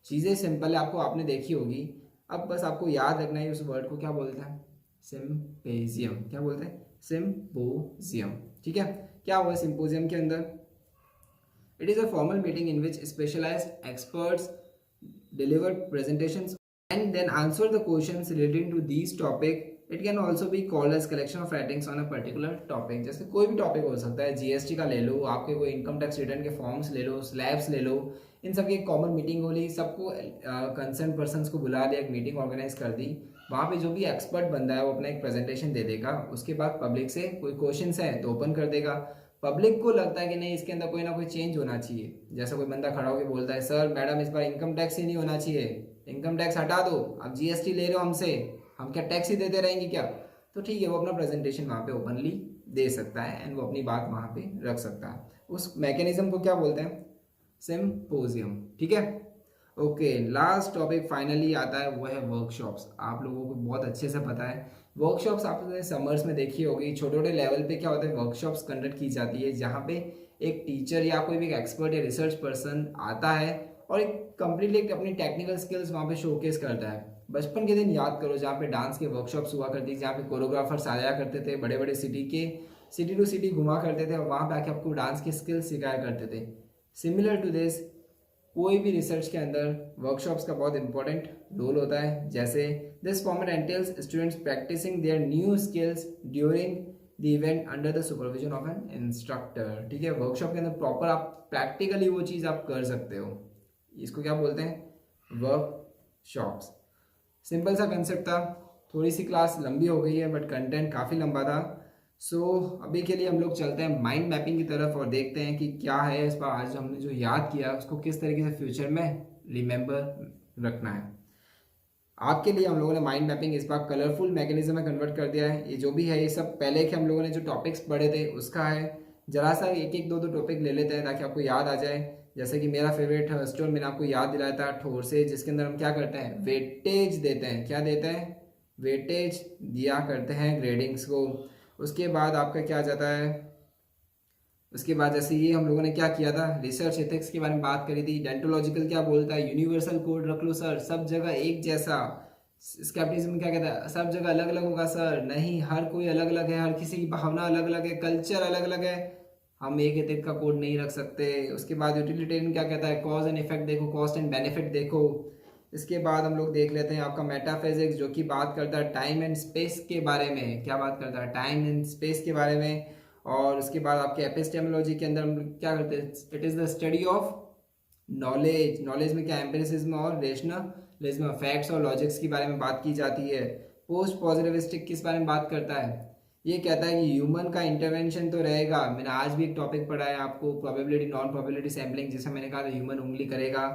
चीज़ें सिंपल है, आपने देखी होगी। अब बस आपको याद रखना है उस वर्ड को क्या बोलते हैं, सिम्पोजियम। क्या बोलते हैं? सिम्पोजियम। ठीक है, क्या हुआ सिम्पोजियम के अंदर? It is a formal meeting in which specialized experts deliver presentations and then answer the questions relating to these topic. It can also be called as collection of writings on a particular topic. जैसे कोई भी topic हो सकता है, GST का ले लो, आपके कोई इनकम टैक्स रिटर्न के फॉर्म्स ले लो, स्लैब्स ले लो, इन सब की एक कॉमन मीटिंग हो ली, सबको कंसर्न पर्सनस को बुला लिया, एक मीटिंग ऑर्गेनाइज कर दी। वहाँ पे जो भी एक्सपर्ट बंदा है वो अपना एक प्रेजेंटेशन दे देगा, उसके बाद पब्लिक से कोई क्वेश्चंस है तो ओपन कर देगा। पब्लिक को लगता है कि नहीं इसके अंदर कोई ना कोई चेंज होना चाहिए, जैसा कोई बंदा खड़ा होकर बोलता है सर मैडम इस बार इनकम टैक्स ही नहीं होना चाहिए, इनकम टैक्स हटा दो, आप जीएसटी ले रहे हो हमसे, हम क्या टैक्स ही देते रहेंगे क्या? तो ठीक है, वो अपना प्रेजेंटेशन वहाँ पे ओपनली दे सकता है एंड वो अपनी बात वहाँ पे रख सकता है। उस मैकेनिज्म को क्या बोलते हैं? सिम्पोजियम। ठीक है, ओके। लास्ट टॉपिक फाइनली आता है, वो है वर्कशॉप्स। आप लोगों को बहुत अच्छे से पता है वर्कशॉप्स आपने समर्स में देखी होगी, छोटे छोटे लेवल पे क्या होता है वर्कशॉप्स कंडक्ट की जाती है, जहाँ पे एक टीचर या कोई भी एक्सपर्ट या रिसर्च पर्सन आता है और एक कंप्लीटली अपनी टेक्निकल स्किल्स वहाँ पे शोकेस करता है। बचपन के दिन याद करो जहाँ पे डांस के वर्कशॉप्स हुआ करती थी, जहाँ पे कोरियोग्राफर्स आया करते थे, बड़े बड़े सिटी टू सिटी घुमा करते थे और वहाँ पे आके आपको डांस के स्किल्स सिखाया करते थे। सिमिलर टू दिस कोई भी रिसर्च के अंदर वर्कशॉप्स का बहुत इंपॉर्टेंट रोल होता है। जैसे this format entails students practising their new skills during the event under the supervision of an instructor. ठीक है, वर्कशॉप के अंदर प्रॉपर आप प्रैक्टिकली वो चीज़ आप कर सकते हो, इसको क्या बोलते हैं? वर्कशॉप्स। सिंपल सा कंसेप्ट था, थोड़ी सी क्लास लंबी हो गई है बट कंटेंट काफ़ी लंबा था। सो अभी के लिए हम लोग चलते हैं माइंड मैपिंग की तरफ और देखते हैं कि क्या है इस बार आज हमने जो याद किया उसको किस तरीके से फ्यूचर में रिमेंबर रखना है। आपके लिए हम लोगों ने माइंड मैपिंग इस बार कलरफुल मैकेनिज्म में कन्वर्ट कर दिया है। ये जो भी है ये सब पहले के हम लोगों ने जो टॉपिक्स पढ़े थे उसका है। जरा सा एक एक दो दो टॉपिक ले लेते हैं ताकि आपको याद आ जाए। जैसे कि मेरा फेवरेट स्टोर मैंने आपको याद दिलाया था ठोर से, जिसके अंदर हम क्या करते हैं? वेटेज देते हैं। क्या देते हैं? वेटेज दिया करते हैं ग्रेडिंग्स को। उसके बाद आपका क्या जाता है? उसके बाद जैसे ये हम लोगों ने क्या किया था, रिसर्च एथिक्स के बारे में बात करी थी। डेंटोलॉजिकल क्या बोलता है? यूनिवर्सल कोड रख लो सर, सब जगह एक जैसा। स्केप्टिज्म क्या कहता है? सब जगह अलग अलग होगा सर, नहीं, हर कोई अलग अलग है, हर किसी की भावना अलग अलग है, कल्चर अलग अलग है, हम एक एथिक का कोड नहीं रख सकते। उसके बाद यूटिलिटेरियन क्या कहता है? कॉज एंड इफेक्ट देखो, कॉस्ट एंड बेनिफिट देखो। इसके बाद हम लोग देख लेते हैं आपका मेटाफिजिक्स, जो कि बात करता है टाइम एंड स्पेस के बारे में। क्या बात करता है? टाइम एंड स्पेस के बारे में। और उसके बाद आपके एपिस्टेमोलॉजी के अंदर हम क्या करते हैं? It is the study of knowledge. Knowledge में क्या? एम्पिरिसिज्म और रेशनलिज्म, फैक्ट्स और लॉजिक्स के बारे में बात की जाती है। पोस्ट पॉजिटिविस्टिक किस बारे में बात करता है? ये कहता है कि ह्यूमन का इंटरवेंशन तो रहेगा। मैंने आज भी एक टॉपिक पढ़ा है आपको, प्रोबेबिलिटी नॉन प्रोबेबिलिटी सैम्पलिंग, जिसमें मैंने कहा था ह्यूमन उंगली करेगा।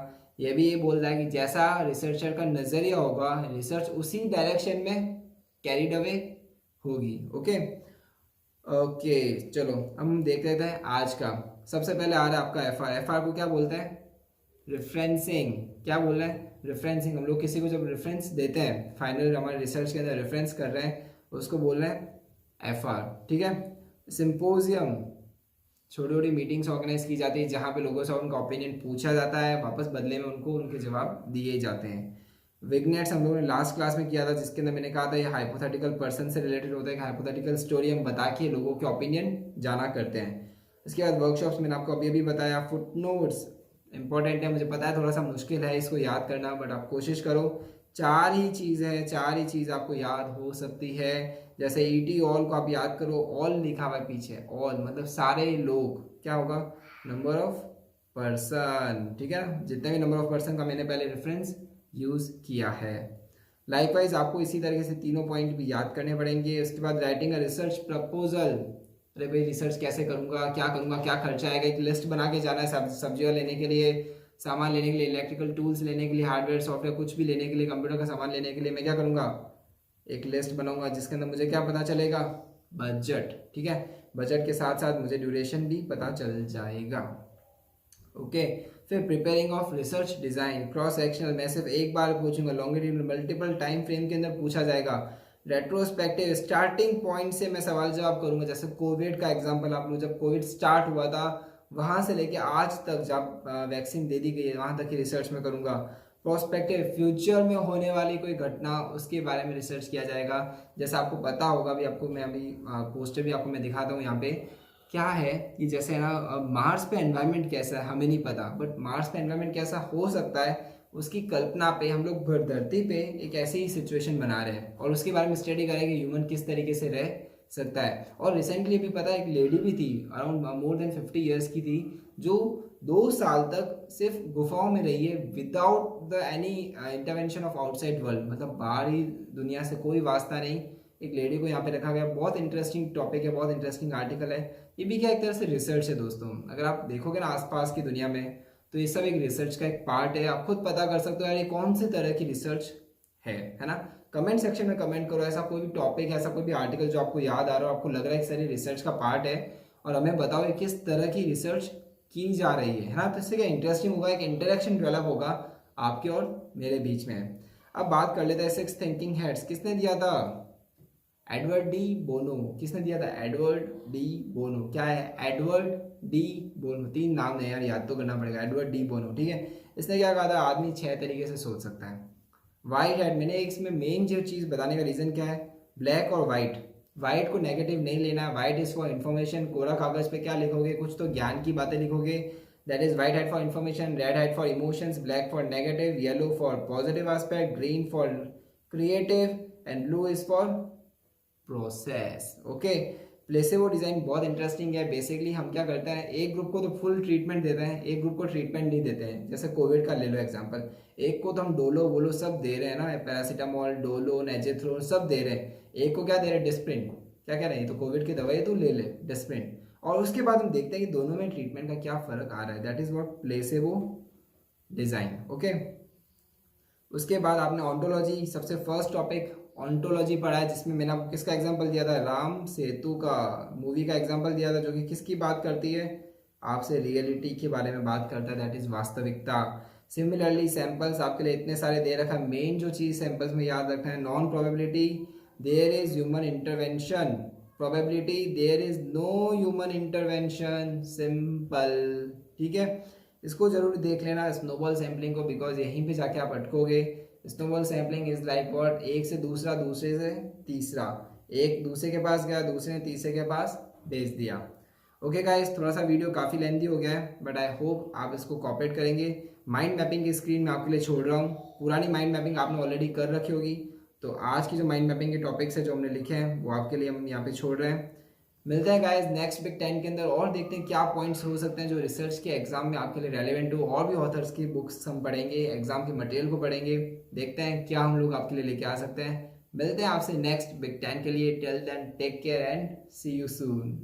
ये भी ये बोल रहा है कि जैसा रिसर्चर का नज़रिया होगा, रिसर्च उसी डायरेक्शन में कैरिड अवे होगी। ओके ओके, चलो हम देख लेते हैं आज का। सबसे पहले आ रहा है आपका एफ आर। एफ आर को क्या बोलते हैं? रेफरेंसिंग। क्या बोल रहे हैं? रेफरेंसिंग। हम लोग किसी को जब रेफरेंस देते हैं, फाइनल हमारे रिसर्च के अंदर रेफरेंस कर रहे हैं, उसको बोल रहे हैं एफ आर। ठीक है। सिंपोजियम, छोटी छोटी मीटिंग्स ऑर्गेनाइज की जाती है जहाँ पे लोगों से उनका ओपिनियन पूछा जाता है, वापस बदले में उनको उनके जवाब दिए जाते हैं। विग्नेट्स हम लोगों ने लास्ट क्लास में किया था, जिसके अंदर मैंने कहा था ये हाइपोथेटिकल पर्सन से रिलेटेड होता है कि हाइपोथेटिकल स्टोरी हम बता के लोगों के ओपिनियन जाना करते हैं। इसके बाद वर्कशॉप्स मैंने आपको अभी अभी बताया। फुट नोट्स इंपॉर्टेंट है, मुझे पता है थोड़ा सा मुश्किल है इसको याद करना, बट आप कोशिश करो। चार ही चीज़ है, चार ही चीज़ आपको याद हो सकती है। जैसे ईटी ऑल को आप याद करो, ऑल लिखा हुआ है पीछे, ऑल मतलब सारे लोग, क्या होगा, नंबर ऑफ पर्सन, ठीक है ना, जितने भी नंबर ऑफ पर्सन का मैंने पहले रेफरेंस यूज़ किया है। लाइकवाइज आपको इसी तरीके से तीनों पॉइंट भी याद करने पड़ेंगे। उसके बाद राइटिंग अ रिसर्च प्रपोजल, अरे भाई रिसर्च कैसे करूँगा, क्या खर्चा आएगा, एक लिस्ट बना के जाना है सब्जियाँ लेने के लिए, सामान लेने के लिए, इलेक्ट्रिकल टूल्स लेने के लिए, हार्डवेयर सॉफ्टवेयर कुछ भी लेने के लिए, कंप्यूटर का सामान लेने के लिए मैं क्या करूँगा, एक लिस्ट बनाऊंगा जिसके अंदर मुझे क्या पता चलेगा, बजट, ठीक है। बजट के साथ साथ मुझे ड्यूरेशन भी पता चल जाएगा। ओके, फिर preparing of research design, cross sectional, मैं सिर्फ एक बार पूछूंगा, लॉन्गिट्यूडनल मल्टीपल टाइम फ्रेम के अंदर पूछा जाएगा। रेट्रोस्पेक्टिव, स्टार्टिंग पॉइंट से मैं सवाल जवाब करूंगा। जैसे कोविड का एग्जांपल, आप लोग जब कोविड स्टार्ट हुआ था वहां से लेके आज तक जब वैक्सीन दे दी गई है वहां तक की रिसर्च में करूंगा। प्रोस्पेक्टिव, फ्यूचर में होने वाली कोई घटना उसके बारे में रिसर्च किया जाएगा। जैसे आपको पता होगा, भी आपको मैं अभी पोस्टर भी आपको मैं दिखाता हूँ यहाँ पे, क्या है कि जैसे ना मार्स पे एनवायरनमेंट कैसा है हमें नहीं पता, बट मार्स पे एनवायरनमेंट कैसा हो सकता है उसकी कल्पना पे हम लोग धरती पे एक ऐसी ही सिचुएशन बना रहे हैं और उसके बारे में स्टडी करें कि ह्यूमन किस तरीके से रह सकता है। और रिसेंटली भी पता है, एक लेडी भी थी अराउंड मोर देन 50 ईयर्स की थी, जो 2 साल तक सिर्फ गुफाओं में रही है without the any intervention of outside world, मतलब बाहरी दुनिया से कोई वास्ता नहीं। एक लेडी को यहाँ पे रखा गया। बहुत इंटरेस्टिंग टॉपिक है, बहुत इंटरेस्टिंग आर्टिकल है। ये भी क्या एक तरह से रिसर्च है दोस्तों। अगर आप देखोगे ना आसपास की दुनिया में, तो ये सब एक रिसर्च का एक पार्ट है। आप खुद पता कर सकते हो यार ये कौन से तरह की रिसर्च है ना। कमेंट सेक्शन में कमेंट करो, ऐसा कोई भी टॉपिक, ऐसा कोई भी आर्टिकल जो आपको याद आ रहा हो, आपको लग रहा है कि सर ये रिसर्च का पार्ट है, और हमें बताओ ये किस तरह की रिसर्च की जा रही है ना। तो इससे क्या इंटरेस्टिंग होगा, एक इंटरेक्शन डेवलप होगा आपके और मेरे बीच में। अब बात कर लेते हैं 6 थिंकिंग हेड्स, किसने दिया था, एडवर्ड डी बोनो। किसने दिया था, एडवर्ड डी बोनो। क्या है, एडवर्ड डी बोनो। 3 नाम है यार, याद तो करना पड़ेगा, एडवर्ड डी बोनो, ठीक है। इसने क्या कहा था, आदमी 6 तरीके से सोच सकता है। वाइट हेड, मैंने इसमें मेन जो चीज़ बताने का रीज़न क्या है, ब्लैक और वाइट। वाइट को नेगेटिव नहीं लेना है, वाइट इज फॉर इन्फॉर्मेशन। कोरा कागज पे क्या लिखोगे, कुछ तो ज्ञान की बातें लिखोगे, that is white head for information, red head for emotions, black for negative, yellow for positive aspect, green for creative and blue is for process. Okay, placebo design बहुत इंटरेस्टिंग है। बेसिकली हम क्या करते हैं, एक ग्रुप को तो full treatment देते हैं, एक ग्रुप को ट्रीटमेंट नहीं देते हैं। जैसे कोविड का ले लो एग्जांपल, एक को तो हम डोलो वोलो सब दे रहे हैं ना, पैरासीटामोल, डोलो, नेजेथ्रोन सब दे रहे हैं। एक को क्या दे रहे हैं, डिस्प्रिन। क्या कह रहे हैं, तो कोविड की दवाई तो ले ले, डिस्प्रिन। और उसके बाद हम देखते हैं कि दोनों में ट्रीटमेंट का क्या फर्क आ रहा है, that is what placebo design. Okay, उसके बाद आपने ऑन्टोलॉजी, सबसे फर्स्ट टॉपिक ऑन्टोलॉजी पढ़ा है, जिसमें मैंने आपको किसका एग्जांपल दिया था, राम सेतु का मूवी का एग्जांपल दिया था, जो कि किसकी बात करती है, आपसे रियलिटी के बारे में बात करता है, दैट इज वास्तविकता। सिमिलरली सैंपल्स आपके लिए इतने सारे दे रखा है, मेन जो चीज़ सैंपल्स में याद रखना है, non probability there is human intervention, probability there is no human intervention, simple, ठीक है। इसको जरूर देख लेना स्नोबॉल सैम्पलिंग को, बिकॉज यहीं पे जाके आप अटकोगे। Snowball sampling is like what, एक से दूसरा, दूसरे से तीसरा, एक दूसरे के पास गया, दूसरे ने तीसरे के पास भेज दिया। ओके गाइस, थोड़ा सा वीडियो काफ़ी लेंथी हो गया है, बट आई होप आप इसको कॉपरेट करेंगे। माइंड मैपिंग की स्क्रीन में आपके लिए छोड़ रहा हूँ, पुरानी माइंड मैपिंग आपने ऑलरेडी कर रखी होगी, तो आज की जो माइंड मैपिंग के टॉपिक्स है जो हमने लिखे हैं वो आपके लिए हम यहाँ पे छोड़ रहे हैं। मिलते हैं गाइस नेक्स्ट बिग 10 के अंदर, और देखते हैं क्या पॉइंट्स हो सकते हैं जो रिसर्च के एग्जाम में आपके लिए रेलेवेंट हो। और भी ऑथर्स की बुक्स हम पढ़ेंगे, एग्जाम के मटेरियल को पढ़ेंगे, देखते हैं क्या हम लोग आपके लिए लेके आ सकते हैं। मिलते हैं आपसे नेक्स्ट बिग 10 के लिए, till then take care and see you soon.